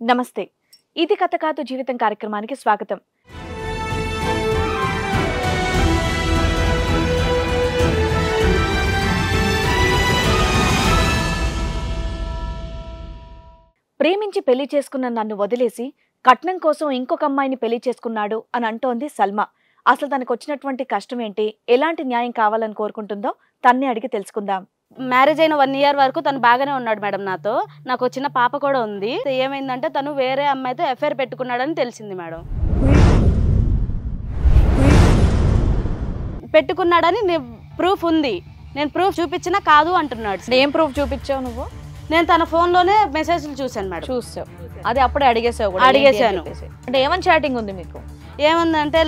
నమస్తే. ఇది కథ కాదు జీవితం కార్యక్రమానికి స్వాగతం. ప్రేమించి పెళ్లి చేసుకున్న నన్ను వదిలేసి కట్నం కోసం ఇంకొక అమ్మాయిని పెళ్లి చేసుకున్నాడు అని అంటోంది సల్మా. అసలు తనకు వచ్చినటువంటి కష్టం ఏంటి, ఎలాంటి న్యాయం కావాలని కోరుకుంటుందో తన్నే అడిగి తెలుసుకుందాం. మ్యారేజ్ అయిన 1 year వరకు తను బాగానే ఉన్నాడు మేడం నాతో. నాకు చిన్న పాప కూడా ఉంది. ఏమైందంటే తను వేరే అమ్మాయితో ఎఫ్ఐఆర్ పెట్టుకున్నాడని తెలిసింది మేడం. పెట్టుకున్నాడని ప్రూఫ్ ఉంది. నేను ప్రూఫ్ చూపించినా కాదు అంటున్నాడు. ఏం ప్రూఫ్ చూపించావు నువ్వు? నేను తన ఫోన్ లోనే మెసేజ్లు చూసాను మేడం. చూసావు, అదే అప్పుడే అడిగేసావు? అడిగేశాను. అంటే ఏమని చాటింగ్ ఉంది మీకు? ఏముందంటే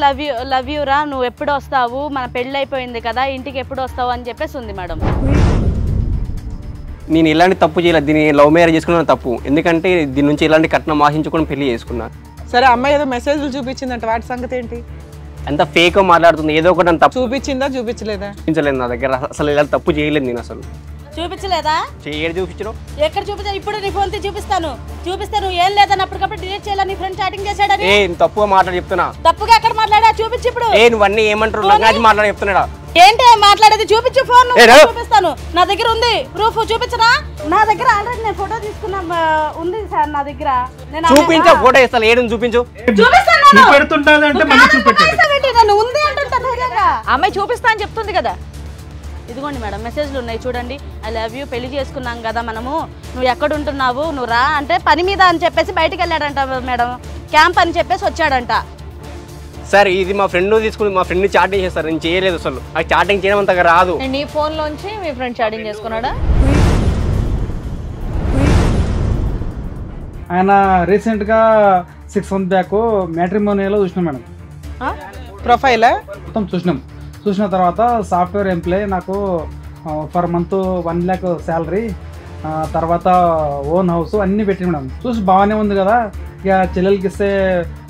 లవ్ యూ రా, నువ్వు ఎప్పుడు వస్తావు, మన పెళ్ళి అయిపోయింది కదా, ఇంటికి ఎప్పుడు వస్తావు అని చెప్పేసి ఉంది మేడం. నేను ఇలాంటి తప్పు చేయలేదు. దీన్ని లవ్ మ్యారేజ్ చేసుకున్న తప్పు. ఎందుకంటే దీని నుంచి ఇలాంటి కట్నం ఆశించుకొని పెళ్లి చేసుకున్నా. సరే, అమ్మాయి ఏదో మెసేజ్లు చూపించిందంట, వాటి సంగతి ఏంటి? అంత ఫేక్ మాట్లాడుతుంది. ఏదో ఒకటి నన్ను తప్పు చూపించిందా చూపించలేదా? చూపించలేదు నా దగ్గర. అసలు ఇలా తప్పు చేయలేదు నేను. అసలు చూపించలేదా? ఏడు చూపించడం ఎక్కడ చూపించా? ఇప్పుడు నీ ఫోన్ చూపిస్తాను. ఏం లేదని అప్పటికప్పుడు డిలీట్ చేయాలని నీ ఫ్రెండ్ చాటింగ్ చేశాడని. తప్పుగా మాట్లాడి చెప్తున్నా. తప్పుగా ఎక్కడ మాట్లాడా? చూపించి ఇప్పుడు. నువ్వన్నీ ఏమంటారు మాట్లాడి చెప్తున్నాడా? ఏంటి మాట్లాడేది? చూపించు ఫోన్. చూపిస్తాను, నా దగ్గర ఉంది ప్రూఫ్. చూపించనా? నా దగ్గర ఆల్రెడీ నేను ఫోటో తీసుకున్నా ఉంది సార్ నా దగ్గర. చూపించు, ఫోటో ఇస్తాను. ఏడు చూపించు. అమ్మాయి చూపిస్తా అని చెప్తుంది కదా. ఇదిగోండి మేడం, మెసేజ్లు ఉన్నాయి చూడండి. ఐ లవ్ యూ, పెళ్లి చేసుకున్నాం కదా మనము, నువ్వు ఎక్కడ ఉంటున్నావు, నువ్వు రా అంటే పని మీద అని చెప్పేసి బయటకు వెళ్ళాడంట మేడం. క్యాంప్ అని చెప్పేసి వచ్చాడంట. సార్ ఇది మా ఫ్రెండ్ తీసుకుని మా ఫ్రెండ్ చాటింగ్ చేస్తారు. నేను చేయలేదు. అసలు ఆ చాటింగ్ చేయడం అంతగా రాదు. నీ ఫోన్ లోంచి మీ ఫ్రెండ్ చాటింగ్ చేసుకున్నాడా? ఆయన రీసెంట్ గా 6 months బ్యాక్ మ్యాట్రిమోనియలో చూసినాం మేడం. ప్రొఫైలా మొత్తం చూసిన తర్వాత సాఫ్ట్వేర్ ఎంప్లాయ్, నాకు పర్ మంత్ 1 lakh శాలరీ, తర్వాత ఓన్ హౌస్ అన్నీ పెట్టి మేడం. చూసి బాగానే ఉంది కదా, ఇక చెల్లెలకి ఇస్తే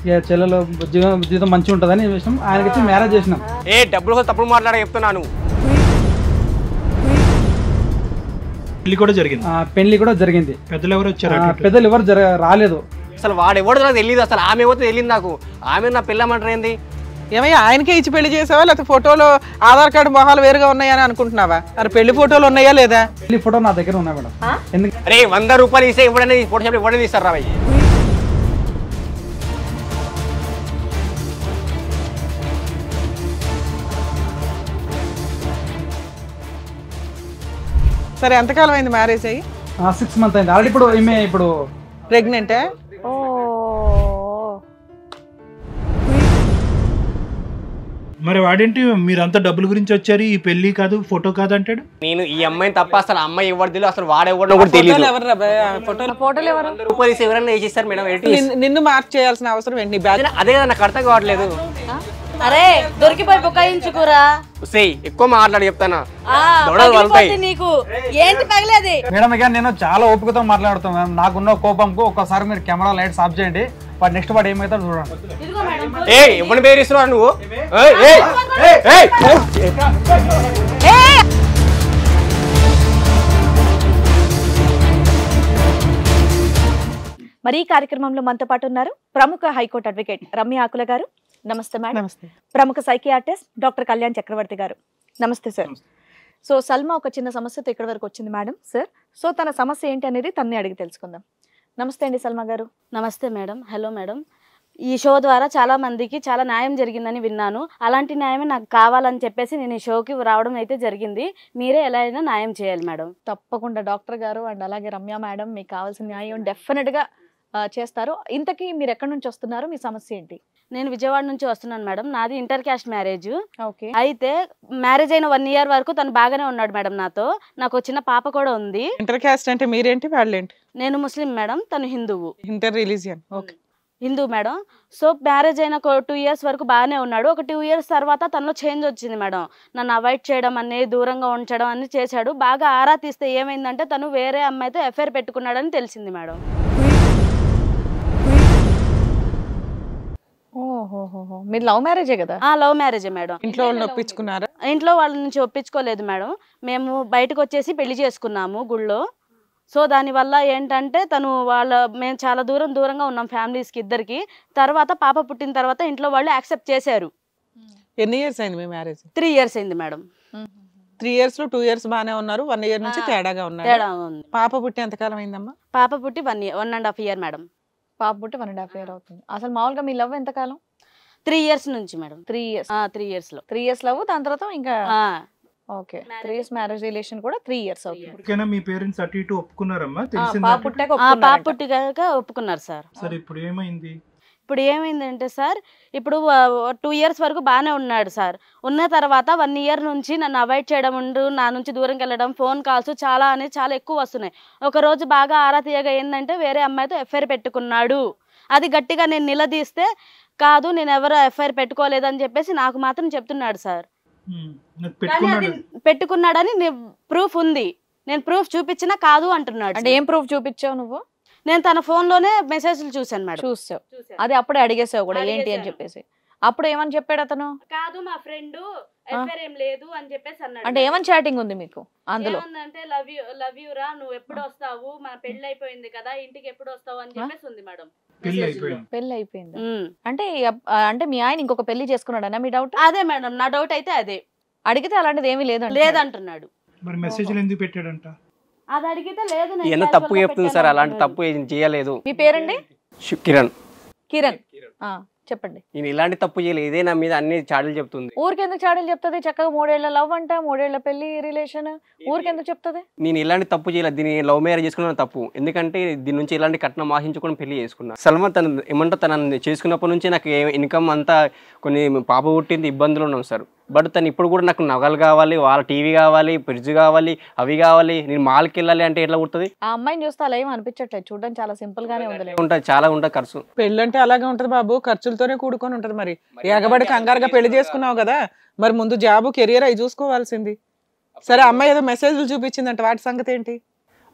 ఇక చెల్లెలు జీవితం మంచిగా ఉంటుందని విషయం ఆయనకి ఇచ్చి మ్యారేజ్ చేసినాం. డబ్బులు కోసం తప్పుడు మాట్లాడే చెప్తున్నాను. పెళ్లి కూడా జరిగింది. పెద్దలు ఎవరు రాలేదు. అసలు వాడు ఎవడో నాకు తెలియదు. అసలు ఆమె ఎవరితో తెలియదు నాకు. ఆమె నా పిల్లమంటారు ఏంది? ఏమయ్యా, ఆయనకే ఇచ్చి పెళ్లి చేసావా, లేకపోతే ఫోటోలో ఆధార్ కార్డు మొహాలు వేరుగా ఉన్నాయని అనుకుంటున్నావా? అరే పెళ్లి ఫోటోలు ఉన్నాయా లేదా? పెళ్లి ఫోటో నా దగ్గర ఉన్నాయి మేడం. అరే 100 రూపాయలు ఇస్తే ఇవ్వడనే ఫోటో షాప్ ఇవ్వడని ఇస్తారు రా. సరే, ఎంతకాలం అయింది మ్యారేజ్ అయ్యి? 6 months అయింది ఆల్రెడీ. ఇప్పుడు ఈమె ప్రెగ్నెంటే? మరి వాడేంటి మీరంతా డబ్బుల గురించి వచ్చారు, ఈ పెళ్లి కాదు ఫోటో కాదు అంటాడు. నేను ఈ అమ్మాయిని తప్ప అసలు అమ్మాయి ఎవరు తెలియదు. అసలు వాడెవడో కూడా తెలియదు. ఫోటోలు ఎవరు? రూపాయలు ఇస్తే ఎవరైనా వేసిస్తారు మేడం. నిన్ను మార్క్ చేయాల్సిన అవసరం ఏంటి? అదే కదా నాకు అర్థం కావట్లేదు. అరే దొరికిపోయి బుకాయించుకురా. ఎక్కువ మాట్లాడి చెప్తానా నీకు ఏంటి పగలేది మేడం? ఇక నేను చాలా ఓపికతో మాట్లాడుతాను మేడం. నాకున్న కోపంకు ఒక్కసారి మీరు కెమెరా లైట్స్ ఆఫ్ చేయండి. వాడు నెక్స్ట్ వాడు ఏమవుతాడు చూడండి. ఎవరిని పేరుస్తున్నావు నువ్వు? మరి ఈ కార్యక్రమంలో మనతో పాటు ఉన్నారు ప్రముఖ హైకోర్టు అడ్వకేట్ రమ్య ఆకుల గారు. నమస్తే మేడం. నమస్తే. ప్రముఖ సైకియాట్రిస్ట్ డాక్టర్ కళ్యాణ్ చక్రవర్తి గారు. నమస్తే సార్. సో సల్మా ఒక చిన్న సమస్యతో ఇక్కడి వరకు వచ్చింది మేడం సార్. సో తన సమస్య ఏంటి అనేది తన్నే అడిగి తెలుసుకుందాం. నమస్తే అండి సల్మా గారు. నమస్తే మేడం. Hello madam. ఈ షో ద్వారా చాలా మందికి చాలా న్యాయం జరిగిందని విన్నాను. అలాంటి న్యాయమే నాకు కావాలని చెప్పేసి నేను ఈ షోకి రావడం అయితే జరిగింది. మీరే ఎలా అయినా న్యాయం చేయాలి మేడం. తప్పకుండా డాక్టర్ గారు అండ్ అలాగే రమ్య మేడం మీకు కావాల్సిన న్యాయం డెఫినెట్ గా చేస్తారు. ఇంతకీ మీరు ఎక్కడి నుంచి వస్తున్నారు, మీ సమస్య ఏంటి? నేను విజయవాడ నుంచి వస్తున్నాను మేడం. నాది ఇంటర్ క్యాస్ట్ మ్యారేజ్. ఓకే. అయితే మ్యారేజ్ అయిన 1 year వరకు తను బాగానే ఉన్నాడు మేడం నాతో. నాకు చిన్న పాప కూడా ఉంది. ఇంటర్ క్యాస్ట్ అంటే మీరేంటి వాళ్ళేంటి? నేను ముస్లిం మేడం, తను హిందువు. Inter religion. Okay. Hindu madam. So marriage అయిన 2 years వరకు బాగానే ఉన్నాడు. ఒక 2 years తర్వాత తనలో చేంజ్ వచ్చింది మేడం. నన్ను అవాయిడ్ చేయడం అనే, దూరంగా ఉంచడం అని చేశాడు. బాగా ఆరా తీస్తే ఏమైందంటే తను వేరే అమ్మాయితో ఎఫ్ఐఆర్ పెట్టుకున్నాడని తెలిసింది మేడం. మీరు లవ్ మ్యారేజే కదా? లవ్ మ్యారేజే మేడం. ఇంట్లో వాళ్ళని ఒప్పించుకున్నారా? ఇంట్లో వాళ్ళ నుంచి ఒప్పించుకోలేదు మేడం. మేము బయటకు వచ్చేసి పెళ్లి చేసుకున్నాము గుళ్ళో. సో దానివల్ల ఏంటంటే మేము చాలా దూరంగా ఉన్నాం ఫ్యామిలీస్కి ఇద్దరికి. తర్వాత పాప పుట్టిన తర్వాత ఇంట్లో వాళ్ళు యాక్సెప్ట్ చేశారు. ఎన్ని ఇయర్స్ అయింది మీ మ్యారేజ్? 3 years అయింది మేడం. 3 years లో 2 years బానే ఉన్నారు, 1 year నుంచి తేడాగా ఉన్నారు. తేడా ఉంది. పాప పుట్టి ఎంతకాలం అయిందమ్మా? పాప పుట్టి 1.5 year మేడం. పాప పుట్టి 1.5 year అవుతుంది. అసలు మామూలుగా మీ లవ్ ఎంతకాలం? 3 years నుంచి మేడం. 3 years. 3 years లో 3 years లవ్, దాని తర్వాత ఇంకా ఓకే 3 years మ్యారేజ్ రిలేషన్ కూడా 3 years అవుతుంది. ఇప్పటికైనా మీ పేరెంట్స్ అటు ఇటు ఒప్పుకున్నారమ్మా? పాప తెలిసిందా? పుట్టాక పాప ఒప్పుకున్నారంట. పుట్టిగాక ఒప్పుకున్నారు సార్. సరే ఇప్పుడు ఏమైంది? ఇప్పుడు ఏమైందంటే సార్, ఇప్పుడు 2 years వరకు బాగానే ఉన్నాడు సార్. ఉన్న తర్వాత 1 year నుంచి నన్ను అవాయిడ్ చేయడం, నా నుంచి దూరంకి వెళ్ళడం, ఫోన్ కాల్స్ చాలా ఎక్కువ వస్తున్నాయి. ఒక రోజు బాగా ఆరా తీయగా ఏంటంటే వేరే అమ్మాయితో ఎఫ్ఐఆర్ పెట్టుకున్నాడు. అది గట్టిగా నేను నిలదీస్తే కాదు నేను ఎవరు ఎఫ్ఐఆర్ పెట్టుకోలేదని చెప్పేసి నాకు మాత్రం చెప్తున్నాడు సార్. పెట్టుకున్నాడని ప్రూఫ్ ఉంది, నేను ప్రూఫ్ చూపించినా కాదు అంటున్నాడు. అంటే ఏం ప్రూఫ్ చూపించావు నువ్వు? నేను తన ఫోన్ లోనే మెసేజ్లు చూసాను మేడం. చూసావు, అది అప్పుడే అడిగేసావు కూడా ఏంటి అని చెప్పేసి. అప్పుడు ఏమని చెప్పాడు అతను? కాదు మా ఫ్రెండ్ ఎఫ్ఐఆర్ ఏం లేదు అని చెప్పేసి అన్నాడు. అంటే ఏమని చాటింగ్ ఉంది మీకు అందులో? అంటే లవ్ యూ రా, నువ్వు ఎప్పుడు వస్తావు, మన పెళ్లి అయిపోయింది కదా, ఇంటికి ఎప్పుడు వస్తావు అని చెప్పేసి ఉంది మేడం. పెళ్లి అయిపోయింది అంటే అంటే మీ ఆయన ఇంకొక పెళ్లి చేసుకున్నాడనా మీ డౌట్? అదే మేడం నా డౌట్ అయితే అదే. అడిగితే అలాంటిది ఏమీ లేదంటున్నాడు. మరి మెసేజ్లు ఎందుకు పెట్టాడంట? అది అడిగితే లేదు ఎంత తప్పు చెప్తుంది సార్, అలాంటి తప్పు ఏం చేయలేదు. మీ పేరండి? కిరణ్. కిరణ్ చెప్పండి. నేను ఇలాంటి తప్పు చేయలేదు, ఇదే నా మీద అన్ని చాడీలు చెప్తుంది. ఊరికెందుకు చాడీలు చెప్తుంది? చక్కగా 3 ఏళ్ల లవ్ అంట, 3 ఏళ్ల పెళ్లి రిలేషన్, ఊరికెందుకు చెప్తుంది? నేను ఇలాంటి తప్పు చేయలేదు, దీన్ని లవ్ మ్యారేజ్ చేసుకున్న తప్పు. ఎందుకంటే దీని నుంచి ఇలాంటి కట్నం ఆశించుకొని పెళ్లి చేసుకున్నా. సల్మా తను ఏమంటే తనని చేసుకున్నప్పటి నుంచి నాకు ఇన్కమ్ అంతా కొన్ని పాప పుట్టింది ఇబ్బందులు ఉన్నాం సార్. బట్ తను ఇప్పుడు కూడా నాకు నగలు కావాలి, వాళ్ళ టీవీ కావాలి, ఫ్రిడ్జ్ కావాలి, అవి కావాలి, నేను మాల్కి వెళ్ళాలి అంటే ఎట్లా కుడుతుంది? ఆ అమ్మాయిని చూస్తే అలా ఏం అనిపించట్లేదు, చూడడానికి చాలా సింపుల్ గానే ఉంది. ఉంటుంది, చాలా ఉంటుంది ఖర్చు. పెళ్ళి అంటే అలాగే ఉంటది బాబు, ఖర్చులతోనే కూడుకొని ఉంటది. మరి ఎగబడి కంగారుగా పెళ్లి చేసుకున్నావు కదా, మరి ముందు జాబు కెరియర్ అవి చూసుకోవాల్సింది. సరే అమ్మాయి ఏదో మెసేజ్లు చూపించిందంట, వాటి సంగతి ఏంటి?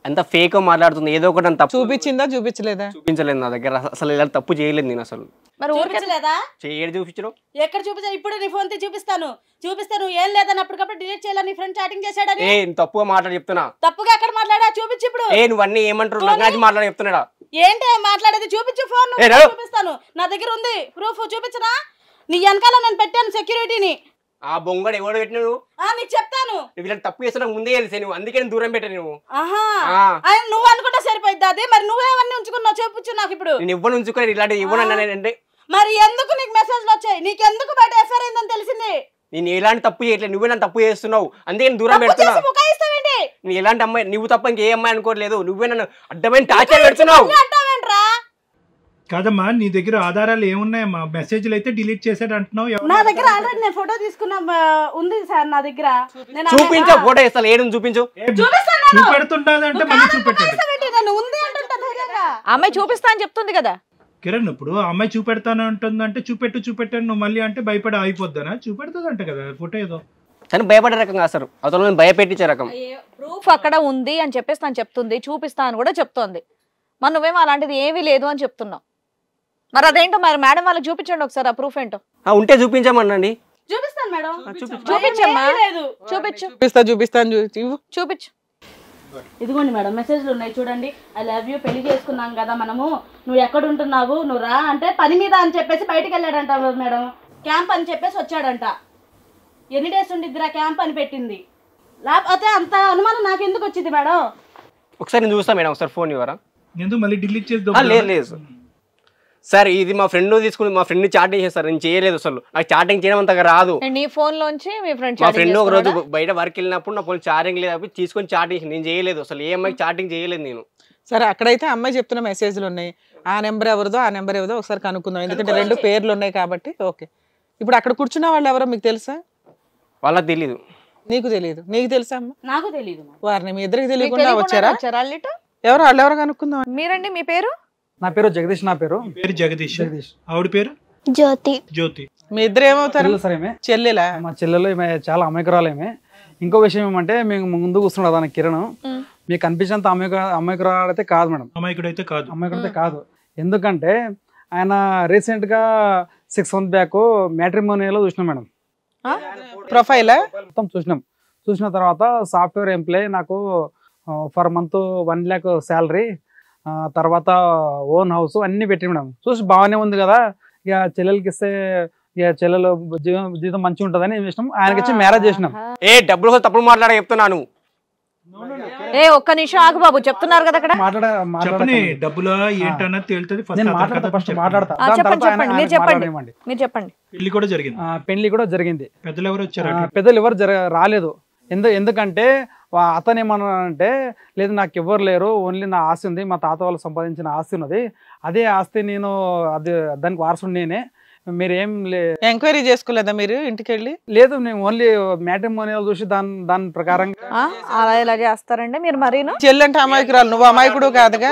అంత ఫేక్ మాట్లాడుతుంది, ఏదో ఒకటి తప్పు చూపించిందా చూపించలేదా? చూపించలేదు నా దగ్గర, అసలు ఇలా తప్పు చేయలేదు నేను అసలు. మరి చూపించలేదా? చేయడు చూపించడం ఎక్కడ చూపించా? ఇప్పుడు నీ ఫోన్ చూపిస్తాను ఏం లేదని అప్పటికప్పుడు డిలీట్ చేయాలని ఫ్రెండ్ చాటింగ్ చేశాడని. ఏ తప్పుగా మాట్లాడి చెప్తున్నా. తప్పుగా ఎక్కడ మాట్లాడా? చూపించు ఇప్పుడు. ఏ నువ్వన్నీ ఏమంటారు నాకు మాట్లాడి చెప్తున్నాడా? ఏంటి మాట్లాడేది? చూపించు ఫోన్, చూపిస్తాను. నా దగ్గర ఉంది ప్రూఫ్, చూపించనా? నీ వెనకాల నేను పెట్టాను సెక్యూరిటీని. ఆ బొంగడు ఎవడు పెట్టిన నువ్వు? నీకు చెప్తాను. నువ్వు తప్పు చేస్తున్నా ముందే తెలిసే, నువ్వు అందుకే దూరం పెట్టా. నువ్వు నువ్వు అనుకుంటా సరిపోయింది అది. మరి నువ్వేవన్నీ ఉంచుకున్నావు చెప్పొచ్చు నాకు. ఇప్పుడు నేను ఇవ్వను ఉంచుకుని ఇలాంటి ఇవ్వనంటే మరి ఎందుకు నీకు మెసేజ్లు వచ్చాయి? నీకెందుకు బయట ఎఫ్ఐఆర్ అయిందని తెలిసింది? నేను ఎలాంటి తప్పు చేయట్లేదు, నువ్వే నన్ను తప్పు చేస్తున్నావు, అందుకే నేను దూరం పెడుతున్నా. నేను ఎలాంటి అమ్మాయి, నువ్వు తప్ప ఇంకే అమ్మాయి అనుకోలేదు, నువ్వే నన్ను అడ్డమైన టార్చర్ పెడుతున్నావు. కాదమ్మా, నీ దగ్గర ఆధారాలు ఏమున్నాయమ్మా? మెసేజ్లు అయితే డిలీట్ చేసాడు అంటున్నావు. నా దగ్గర ఆల్రెడీ నేను ఫోటో తీసుకున్నా ఉంది సార్ నా దగ్గర. చూపించు, ఫోటో ఇస్తాను, ఏడు చూపించు. చూపెడుతుంటే మళ్ళీ చూపెట్టాడు. అమ్మాయి చూపిస్తా అని చెప్తుంది కదా కిరణ్. ఇప్పుడు అమ్మాయి చూపెడతాను అంటుందంటే చూపెట్టాను నువ్వు మళ్ళీ అంటే భయపడి ఆగిపోద్దానా? చూపెడుతుందంట కదా ఫోటో ఏదో. తను భయపడే రకం కాదు సార్, అతను భయపెట్టించే రకం. ప్రూఫ్ అక్కడ ఉంది అని చెప్పేసి తను చెప్తుంది, చూపిస్తా అని కూడా చెప్తోంది. మరి నువ్వేమో అలాంటిది ఏమీ లేదు అని చెప్తున్నావు. మరి అదేంటో మరి మేడం వాళ్ళకి చూపించండి ఒకసారి, ఆ ప్రూఫ్ ఏంటో. ఉంటే చూపించమనండి. చూపిస్తాను మేడం. చూపించమ్మా, చూపిస్తాను చూపించు. ఇదిగోండి మేడం మెసేజ్లు ఉన్నాయి చూడండి. ఐ లవ్ యూ, పెళ్లి చేసుకున్నాం కదా మనము, నువ్వు ఎక్కడ ఉంటున్నావు, నువ్వు రా అంటే పని మీద అని చెప్పేసి బయటికి వెళ్ళాడంట మేడం. క్యాంప్ అని చెప్పేసి వచ్చాడంట. ఎన్ని డేస్ ఉండిద్దిరా క్యాంప్ అని పెట్టింది. లేకపోతే అంత అనుమానం నాకు ఎందుకు వచ్చింది మేడం? ఒకసారి నేను చూస్తా మేడం, ఒకసారి ఫోన్ ఇవ్వరా? ఎందుకు మళ్ళీ డిలీట్ చేద్దాం? లేదు సార్, ఇది మా ఫ్రెండ్ తీసుకుని మా ఫ్రెండ్ చాటింగ్ చేస్తారు, నేను చేయలేదు అసలు. నాకు చాటింగ్ చేయడం అంతగా రాదు. నీ ఫోన్ లోంచి మీ ఫ్రెండ్ ఒక రోజు బయట వర్క్ వెళ్ళినప్పుడు నా ఫోన్ చార్జింగ్ లేదు, తీసుకొని చాటింగ్ నేను చేయలేదు అసలు. ఏ అమ్మాయికి చాటింగ్ చేయలేదు నేను. సరే అక్కడైతే అమ్మాయి చెప్తున్న మెసేజ్లు ఉన్నాయి, ఆ నెంబర్ ఎవరిదో ఆ నెంబర్ ఎవరిదో ఒకసారి కనుక్కుందాం, ఎందుకంటే 2 పేర్లు ఉన్నాయి కాబట్టి. ఓకే, ఇప్పుడు అక్కడ కూర్చున్న వాళ్ళు ఎవరో మీకు తెలుసా? వాళ్ళకి తెలీదు. నీకు తెలియదు? నీకు తెలుసా అమ్మ? నాకు తెలియదు. వారిని మీ ఇద్దరికి తెలియకుండా వచ్చారా? ఎవరు వాళ్ళు ఎవరో కనుక్కుందాం. మీరండి, మీ పేరు? నా పేరు జగదీష్. నా పేరు జగదీష్. ఆవిడ పేరు జ్యోతి. మీ ఇద్దరు ఏమవుతారు? చెల్లెలా? మా చెల్లెలు ఈమె చాలా అమాయకురాలేమే. ఇంకో విషయం ఏమంటే, మేము ముందు కూర్చున్నాడు దాని కిరణ్, మీకు కనిపించినంత అమాయకురాలైతే కాదు మేడం. అమాయకుడైతే కాదు. ఎందుకంటే ఆయన రీసెంట్ గా 6 months బ్యాక్ మ్యాట్రిమోనియలో చూసినాం మేడం. ప్రొఫైల్ మొత్తం చూసిన తర్వాత సాఫ్ట్వేర్ ఎంప్లాయ్, నాకు ఫర్ మంత్ 1 lakh శాలరీ, తర్వాత ఓన్ హౌస్ అన్ని పెట్టి మేడం. చూసి బాగానే ఉంది కదా, ఇక చెల్లెలకి ఇస్తే ఇక చెల్లెలు జీవితం మంచిగా ఉంటుందని ఇష్టం, ఆయనకి ఇచ్చి మ్యారేజ్ చేసినాం. ఏ డబ్బులు కోసం తప్పుడు మాట్లాడ చెప్తున్నాను. ఒక్క నిమిషం ఆగు బాబు, చెప్తున్నారు కదా అక్కడ. చెప్పని డబ్బులా ఏంటన్నది తేలుతుంది. నేను మాట్లాడతా, ఫస్ట్ మాట్లాడతా, ఆ, దాని చెప్పండి తర్వాత చెప్పండి, ఆయన మీరు చెప్పండి మాట్లాడనివ్వండి. మీరు చెప్పండి. పెళ్లి కూడా జరిగింది, పెళ్లి కూడా జరిగింది. పెద్దలు ఎవరు వచ్చారు? పెద్దలు ఎవరు రాలేదు. ఎందుకంటే అతను ఏమన్నానంటే, లేదు నాకు ఎవరు లేరు, ఓన్లీ నా ఆస్తి ఉంది, మా తాత వాళ్ళు సంపాదించిన ఆస్తి ఉన్నది, అదే ఆస్తి నేను అది దానికి వారసుడు నేనే, మీరేం ఎంక్వైరీ చేసుకోలేదా మీరు ఇంటికి వెళ్ళి? లేదు, నేను ఓన్లీ మ్యాట్రిమోనియల్ చూసి దాని ప్రకారంగా. అలా ఇలా చేస్తారండి మీరు మరీను? చెల్లంటే అమాయకురాలు, నువ్వు అమాయకుడు కాదుగా.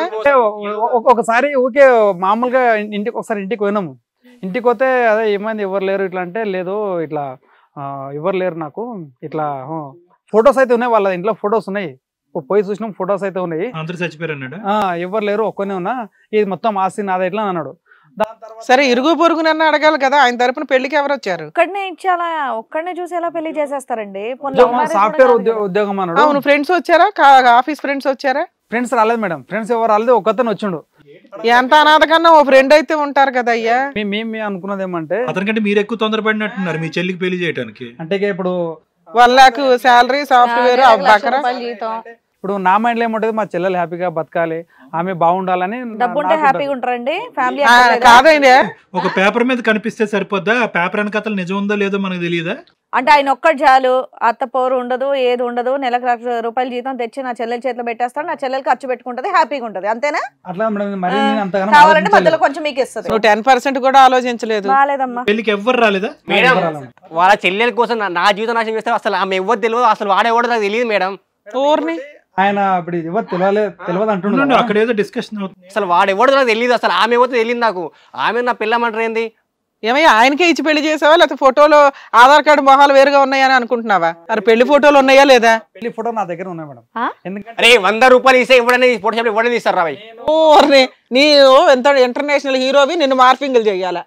ఒకసారి ఊకే మామూలుగా ఇంటికి పోయినాము. ఇంటికి పోతే అదే ఏమైంది ఎవరు లేరు ఇట్లా అంటే, లేదు ఇట్లా ఎవరు లేరు నాకు, ఇట్లా ఫొటోస్ అయితే ఉన్నాయి, వాళ్ళ ఇంట్లో ఫొటోస్ ఉన్నాయి, పోయి చూసినాం ఫొటోస్ అయితే ఉన్నాయి, అందరూ చచ్చిపోయారు అన్నాడు. ఎవరు లేరు ఒక్కనే ఉన్నా, ఇది మొత్తం ఆస్తి నాదే ఇట్లా అన్నాడు. సరే ఇరుగు పొరుగు నన్ను అడగాలి కదా, ఆయన తరపున పెళ్లికి ఎవరు వచ్చారు? ఒక్కడనే ఇచ్చి అలా ఒక్కడనే చూసి ఎలా పెళ్లి చేసేస్తారండి? సాఫ్ట్వేర్ ఉద్యోగం అన్నాడు. అవును, ఫ్రెండ్స్ వచ్చారా? ఆఫీస్ ఫ్రెండ్స్ వచ్చారా? ఫ్రెండ్స్ రాలేదు మేడం, ఫ్రెండ్స్ ఎవరు రాలేదు, ఒక్కతను వచ్చిండు. ఎంత అనాథ కన్నా ఓ ఫ్రెండ్ అయితే ఉంటారు కదా అయ్యా. మేము అనుకున్నది ఏమంటే, అతనికంటే మీరు ఎక్కువ తొందరపడినట్టున్నారు మీ చెల్లికి పెళ్లి చేయడానికి. అంటే ఇప్పుడు 1 lakh శాలరీ, సాఫ్ట్వేర్, బకరా. ఇప్పుడు నా మైండ్ లో ఏముంటది, మా చెల్లెలు హ్యాపీగా బతకాలి, ఆమె బాగుండాలని. డబ్బు ఉంటే హ్యాపీగా ఉంటారండి ఫ్యామిలీ. కాదైనా ఒక పేపర్ మీద కనిపిస్తే సరిపోద్దా? ఆ పేపర్ వెనకాతలు నిజం ఉందో లేదో మనకు తెలియదా? అంటే ఆయన ఒక్కటి చాలు, అత్త పోరు ఉండదు, ఏది ఉండదు, నెలకు ₹1,00,000 జీతం తెచ్చి నా చెల్లెల చేతిలో పెట్టేస్తాడు, నా చెల్లెలు ఖర్చు పెట్టుకుంటది, హ్యాపీగా ఉంటది, అంతేనా? అట్లా మరి అంతగానో కావాలంటే మధ్యలో కొంచెం మీకు ఇస్తుంది. నువ్వు 10% కూడా ఆలోచించలేదు. బాలేదమ్మా. పెళ్లికి ఎవ్వరు రాలేదా? మేడం వాళ్ళ చెల్లెల కోసం నా జీవితం నాశనం చేస్తే అసలు ఆమె ఎవరు తెలియదు, అసలు వాడేవాడు నాకు తెలియదు మేడం. ఊరిని ఆయన ఇప్పుడు ఎవరు తెలియదు అంటున్నాడు. అక్కడ ఏదో డిస్కషన్ అవుతుంది. అసలు వాడెవడో నాకు తెలియదు, అసలు ఆమె ఎవరితో తెలియదు నాకు. ఆమె నా పిల్లమంటారు ఏంది? ఏమయ్యా ఆయనకే ఇచ్చి పెళ్లి చేసావా, లేకపోతే ఫోటోలో ఆధార్ కార్డు మొహాలు వేరుగా ఉన్నాయని అనుకుంటున్నావా? మరి పెళ్లి ఫోటోలు ఉన్నాయా లేదా? పెళ్లి ఫోటో నా దగ్గర ఉన్నాయి మేడం. ఎందుకంటే అరే ₹100 ఇస్తే ఇవ్వడని ఫోటో షాప్ ఇవ్వడని ఇస్తారు రాబాయ్. ఊరిని నీ ఎంత ఇంటర్నేషనల్ హీరోవి, నిన్ను మార్పింగ్లు చెయ్యాలా?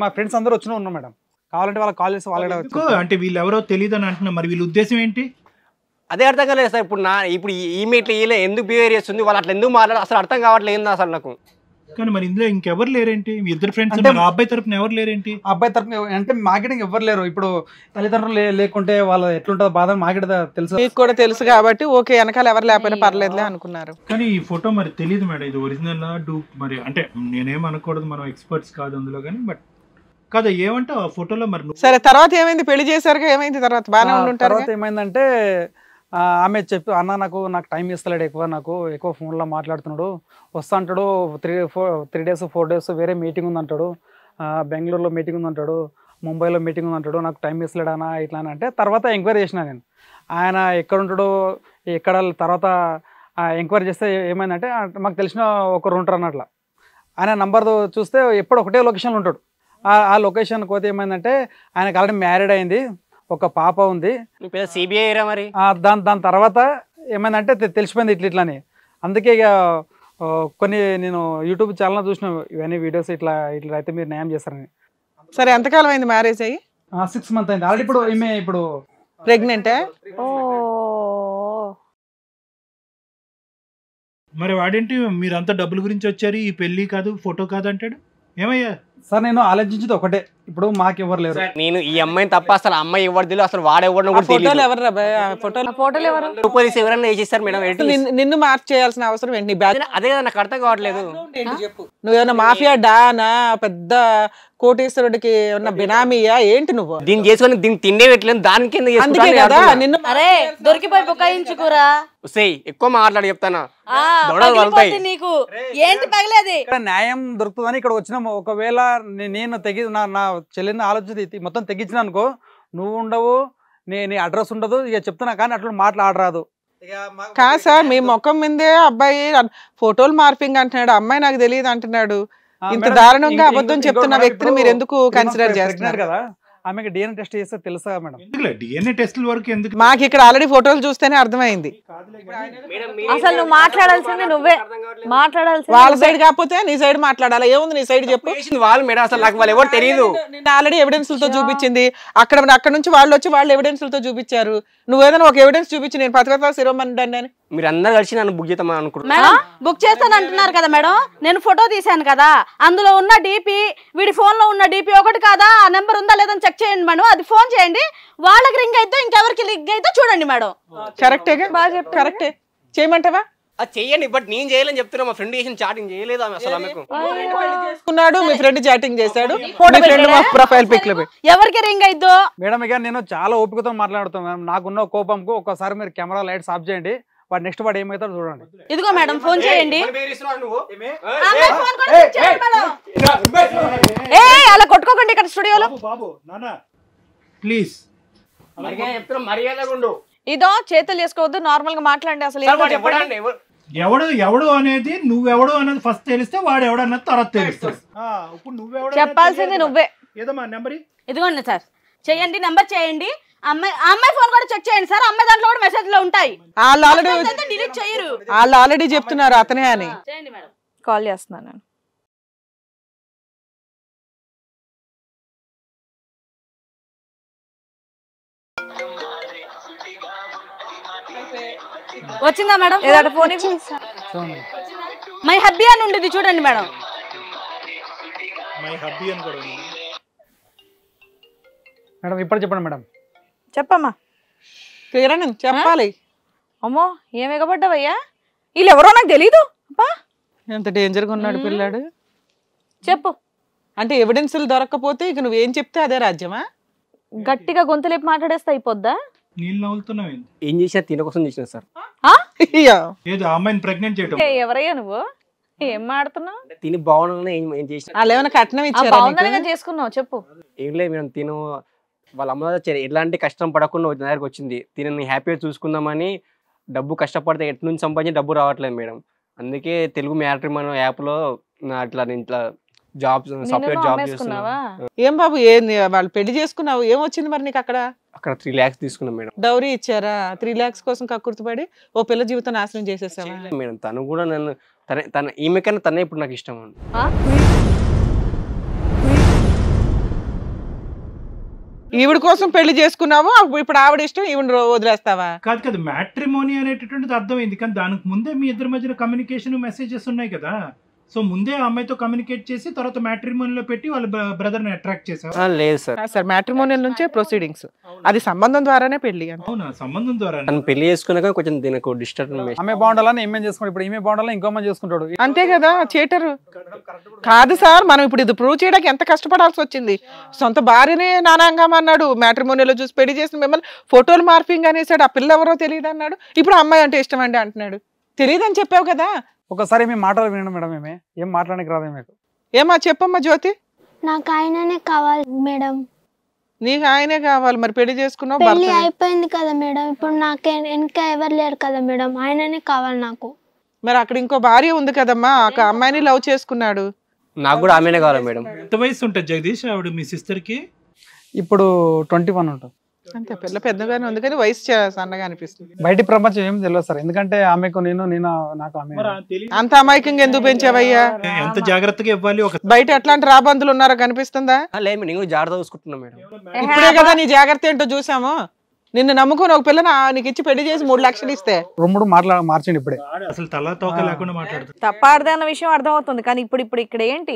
మా ఫ్రెండ్స్ అందరూ వచ్చినా ఉన్నాం మేడం, కావాలంటే వాళ్ళకి కాల్ చేసి వాళ్ళ. అంటే వీళ్ళు ఎవరో తెలియదు అని అంటున్నా, మరి వీళ్ళ ఉద్దేశం ఏంటి? అదే అర్థం కాలేదు సార్. ఇప్పుడు ఈమె ఇట్లా ఎందుకు బిహేవ్ చేస్తుంది, వాళ్ళు అట్లా ఎందుకు మాట్లాడారు అసలు అర్థం కావట్లేదు అసలు నాకు. కానీ మరి ఇందులో ఇంకెవరు లేరేంటి? మీ ఇద్దరు ఫ్రెండ్స్, అబ్బాయి తరపున ఎవరు లేరేంటి? అబ్బాయి తరపున అంటే మార్కెటింగ్ ఎవరు లేరు. ఇప్పుడు తల్లిదండ్రులు లేకుంటే వాళ్ళ ఎట్లుంటుందో బాధ మార్కెట్ తెలుసు, మీకు కూడా తెలుసు కాబట్టి ఓకే, వెనకాల ఎవరు లేకపోయినా పర్లేదులే అనుకున్నారు. కానీ ఈ ఫోటో మరి తెలియదు మేడం, ఇది ఒరిజినల్ డూప్ మరి. అంటే నేనేం అనకూడదు, మనం ఎక్స్పర్ట్స్ కాదు అందులో, కానీ బట్ కాదు ఏమంటే ఆ ఫోటోలో మరి. సరే తర్వాత ఏమైంది? పెళ్లి చేశారుగా, ఏమైంది తర్వాత? బాగానే ఉంటుంటారు. తర్వాత ఏమైందంటే ఆమె చెప్పి, అన్న నాకు టైం ఇస్తలేడు, ఎక్కువ ఫోన్లో మాట్లాడుతున్నాడు, వస్తా అంటాడు, 3 days 4 days వేరే మీటింగ్ ఉందంటాడు, బెంగళూరులో మీటింగ్ ఉందంటాడు, ముంబైలో మీటింగ్ ఉందంటాడు, నాకు టైం ఇస్తలేడు అన్న ఇట్లా అని అంటే, తర్వాత ఎంక్వైరీ చేసిన నేను ఆయన ఎక్కడ ఉంటాడో ఎక్కడ. తర్వాత ఎంక్వైరీ చేస్తే ఏమైందంటే, మాకు తెలిసిన ఒకరు ఉంటారు అన్నట్ల. ఆయన నంబర్ చూస్తే ఎప్పుడు ఒకటే లొకేషన్లో ఉంటాడు. ఆ లొకేషన్ పోతే ఏమైందంటే, ఆయనకు ఆల్రెడీ మ్యారీడ్ అయింది, ఒక పాప ఉంది. సిబిఐ మరి దాని తర్వాత ఏమైందంటే తెలిసిపోయింది ఇట్లని. అందుకే ఇక కొన్ని నేను యూట్యూబ్ ఛానల్ చూసిన ఇవన్నీ వీడియోస్, ఇట్లా అయితే మీరు న్యాయం చేస్తారని. సరే ఎంతకాలం అయింది మ్యారేజ్ అయ్యి? 6 months అయింది ఆల్రెడీ. ఇప్పుడు ఈమె ఇప్పుడు ప్రెగ్నెంటే. మరి వాడేంటి మీరంతా డబ్బుల గురించి వచ్చారు, ఈ పెళ్లి కాదు ఫోటో కాదు అంటాడు? ఏమయ్యా సార్, నేను ఆలోచించేది ఒకటే, ఇప్పుడు మాకెవరు లేరు, నేను ఈ అమ్మాయిని తప్ప అసలు అమ్మాయి ఎవరు తెలియదు, అసలు వాడెవరు కూడా తెలియదు. ఫోటోలు ఎవరు ఫోటోలు ఎవరు? ₹100 ఎవరైనా వేసేస్తారు మేడం. నిన్ను మార్క్ చేయాల్సిన అవసరం ఏంటి? అదే కదా నాకు అర్థం కావట్లేదు. నువ్వేమన్నా మాఫియా డానా, పెద్ద కోటేశ్వరుడికి ఉన్న బినామీయా ఏంటి నువ్వు? దీన్ని చేసుకొని దీన్ని తిండే పెట్టలేదు, దానికి అందుకే కదా నిన్ను. అరే దొరికిపోయి బుకాయించుకురా, ఎక్కువ మాట్లాడి చెప్తానా నీకు ఏంటి పగలేది? ఇక్కడ న్యాయం దొరుకుతుందని ఇక్కడ వచ్చినాము. ఒకవేళ నేను నా చెల్లిని ఆలోచించి మొత్తం తెగించిన అనుకో, నువ్వు ఉండవు, నీ అడ్రస్ ఉండదు, ఇక చెప్తున్నా కానీ అట్లా మాట్లాడరాదు. కాదు సార్, మీ ముఖం మీదే అబ్బాయి ఫోటోలు మార్పింగ్ అంటున్నాడు, అమ్మాయి నాకు తెలియదు అంటున్నాడు. ఇంత దారుణంగా అబద్ధం చెప్తున్న వ్యక్తిని మీరు ఎందుకు కన్సిడర్ చేస్తున్నారు కదా? ఆమెకి డిఎన్ఏ టెస్ట్ చేస్తే తెలుసా మేడం? ఎందుకులే డిఎన్ఏ టెస్టుల వరకు ఎందుకు? మాకు ఇక్కడ ఆల్రెడీ ఫోటోలు చూస్తేనే అర్థమైంది. అసలు నువ్వు మాట్లాడాల్సింది నువ్వే మాట్లాడాల్సింది వాళ్ళ సైడ్ కాకపోతే నీ సైడ్ మాట్లాడాలి. ఏముంది నీ సైడ్ చెప్పు. వాళ్ళు మేడం అసలు నాకు వాళ్ళు ఎవరు తెలియదు. ఆల్రెడీ ఎవిడెన్స్ లతో చూపించింది. అక్కడ నుంచి వాళ్ళు వచ్చి వాళ్ళు ఎవిడెన్స్ లతో చూపించారు. నువ్వు ఏదైనా ఒక ఎవిడెన్స్ చూపించి నేను పతివ్రత శిరోమణి అని మీరు అందరు కలిసి నన్ను బుక్ చేద్దామని అనుకుంటున్నాను. మేడం బుక్ చేస్తాను అంటున్నారు కదా మేడం. నేను ఫోటో తీశాను కదా, అందులో ఉన్న డీపీ వీడి ఫోన్ లో ఉన్న డీపీ ఒకటి కాదా, ఆ నెంబర్ ఉందా లేదని చెక్ చేయండి మేడం. అది ఫోన్ చేయండి, వాళ్ళకి రింగ్ అయితే ఇంకెవరికి లింక్ అయితే చూడండి మేడం. కరెక్టేగా? కరెక్టే. చేయమంటావా? అది చెయ్యండి, బట్ నేను చేయలేని చెప్తున్నా. మా ఫ్రెండ్ చేసిన చాటింగ్ చేయలేదు ఆమె అసలు. ఆమెకు మీ ఫ్రెండ్ చాటింగ్ చేశాడు, ప్రొఫైల్ పిక్ లో ఎవరికి రింగ్ అయిద్దో మేడం ఇక నేను చాలా ఓపికతో మాట్లాడుతాను మేడం. నాకున్న కోపంకు ఒక్కసారి మీరు కెమెరా లైట్స్ ఆఫ్ చేయండి. వాడు నెక్స్ట్ వాడు ఏమవుతాడో చూడండి. ఇదిగో మేడం ఫోన్ చేయండి. అలా కొట్టుకోకండి ఇక్కడ స్టూడియోలో. బాబు నాన్న ప్లీజ్ మర్యాదగా ఉండు. ఇదో చేతులు చేసుకోవద్దు, నార్మల్ గా మాట్లాడండి. అసలు ఏంటో చెప్పండి. ఎవడు అనేది నువ్వెవడు అనేది ఫస్ట్ తెలిస్తే వాడు ఎవడు అన్నది తర్వాత తెలుస్తుంది. ఇప్పుడు నువ్వెవడు చెప్పాల్సింది నువ్వే. ఏదమ్మా నెంబర్ ఇదిగోండి సార్, చేయండి, నెంబర్ చేయండి. అమ్మాయి ఫోన్ కూడా చెక్ చేయండి సార్. అమ్మాయి దాంట్లో కూడా మెసేజ్ లో ఉంటాయి. వాళ్ళు డిలీట్ చేయరు. వాళ్ళు ఆల్రెడీ చెప్తున్నారు అతనే అని. చేయండి మేడం. కాల్ చేస్తున్నాను నేను. వచ్చిందా మేడం? ఏదైనా ఫోన్ మై హబ్బీ అని ఉండేది చూడండి మేడం. మై హబ్బీ అని కూడా ఉంది మేడం. ఇప్పుడు చెప్పండి మేడం. చెప్పమ్మా. కిరణ్ చెప్పాలి. అమ్మో ఏం ఎగబడ్డావయ్యా? వీళ్ళు ఎవరో నాకు తెలీదు. ఎంత డేంజర్ గా ఉన్నాడు పిల్లాడు. చెప్పు. అంటే ఎవిడెన్స్లు దొరకకపోతే ఇక నువ్వేం చెప్తే అదే రాజ్యమా? గట్టిగా గొంతులేపి మాట్లాడేస్తే అయిపోద్దా? నీళ్ళు నవ్వులుతున్నావు. ఏం చేసినా తిన కోసం చేసిన సార్. ఏదో అమ్మాయిని ప్రెగ్నెంట్ చేయడం. ఎవరయ్యా నువ్వు? ఏం మాడుతున్నావు? తిని బాగుండాలని ఏం చేసిన. వాళ్ళు ఏమైనా కట్నం ఇచ్చారా? చేసుకున్నావు చెప్పు. ఏం లేదు మేడం, తిను వాళ్ళ అమ్మ ఎలాంటి కష్టం పడకుండా నా దగ్గరకు వచ్చింది. తినని హ్యాపీగా చూసుకుందామని. డబ్బు కష్టపడితే ఎటు నుంచి సంపాదించి డబ్బు రావట్లేదు మేడం. అందుకే తెలుగు మ్యాట్రిమోనీ యాప్లో అట్లా నేను ఇట్లా జాబ్ సాఫ్ట్వేర్ జాబ్ చేస్తున్నా. ఏం బాబు ఏంది వాళ్ళు పెళ్లి చేసుకున్నావు, ఏం వచ్చింది మరి నీకు? అక్కడ 3 lakhs తీసుకున్నాం మేడం. డౌరీ ఇచ్చారా? 3 lakhs కోసం కక్కుర్తిపడి ఓ పిల్ల జీవితం నాశనం చేసేసావా? మేడం తను కూడా నన్ను తన ఈమెకన్నా తనే ఇప్పుడు నాకు ఇష్టం అండి. ఈవిడ కోసం పెళ్లి చేసుకున్నావు, ఇప్పుడు ఆవిడ ఇష్టం ఈవిడ వదిలేస్తావా? కాదు మ్యాట్రిమోనీ అనేటటువంటిది అర్థమైంది, కానీ దానికి ముందే మీ ఇద్దరి మధ్యన కమ్యూనికేషన్ మెసేజెస్ ఉన్నాయి కదా. సో ముందే అమ్మాయితో కమ్యూనికేట్ చేసి తర్వాత మ్యాట్రిమోనీలో పెట్టి వాళ్ళ బ్రదర్ ని అట్రాక్ట్ చేశారు. లేదు సార్. సార్ మ్యాట్రిమోనియల్ నుంచే ప్రొసీడింగ్స్, అది సంబంధం ద్వారానే పెళ్లి. అవునా? సంబంధం ద్వారా తను పెళ్లి చేసుకున్నాక కొంచెం దీనికి డిస్టర్బ్. ఆమె బాగుండాలని ఏమేం చేసుకుంటాడు, ఇప్పుడు ఈమె బాగుండాలని ఇంకో మంది చేసుకుంటాడు. అంతే కదా, చేటరు కాదు సార్. మనం ఇప్పుడు ఇది ప్రూవ్ చేయడానికి ఎంత కష్టపడాల్సి వచ్చింది. సొంత భార్యనే నానాంగం అన్నాడు, మ్యాట్రిమోనియల్ చూసి పెళ్లి చేసిన మిమ్మల్ని ఫోటోలు మార్పింగ్ అనేసాడు. ఆ పిల్ల ఎవరో తెలియదు అన్నాడు, ఇప్పుడు అమ్మాయి అంటే ఇష్టం అండి అంటున్నాడు. తెలియదని చెప్పావు కదా. ఒకసారి మీ మాటలు వినండి మేడం. ఏం మాట్లాడడానికి రాదు మీకు. ఏమా చెప్పమ్మా జ్యోతి. నాకు ఆయననే కావాలి మేడం. నీకు ఆయనే కావాలి, మరి పెళ్లి చేసుకున్నావు, పెళ్లి అయిపోయింది కదా మేడం. ఇప్పుడు నాకే ఇంకా ఎవరు లేరు కదా మేడం, ఆయననే కావాలి నాకు. మరి అక్కడ ఇంకో భార్య ఉంది కదమ్మా, ఆ అమ్మాయిని లవ్ చేసుకున్నాడు. నాకు కూడా ఆమెనే కావాలి మేడం. ఎంత వయసు ఉంటుంది జగదీష్ ఆవిడ మీ సిస్టర్ కి? ఇప్పుడు 21 ఉంటుంది. అంతే, పిల్ల పెద్దగానే ఉంది కానీ వయసు సన్నగా అనిపిస్తుంది. బయటి ప్రపంచం ఏం తెలియదు సార్, ఎందుకంటే ఆమెకు నేను నాకు ఆమె. అంత అమాయకంగా ఎందుకు పెంచావయ్యా? ఎంత జాగ్రత్తగా ఇవ్వాలి. ఒక బయట ఎట్లాంటి రాబందులు ఉన్నారో కనిపిస్తుందా? లేదు నేను జాగ్రత్త చూసుకుంటున్నా మేడం. ఇప్పుడే కదా నీ జాగ్రత్త ఏంటో చూసాము. నిన్ను నమ్ముకొని ఒక పిల్లని నీకు ఇచ్చి పెళ్లి చేసి 3 లక్షలు ఇస్తే మార్చండి ఇప్పుడే. అసలు తల తోక లేకుండా మాట్లాడుతుంది. తప్పాడదే అన్న విషయం అర్థమవుతుంది, కానీ ఇప్పుడు ఇక్కడ ఏంటి?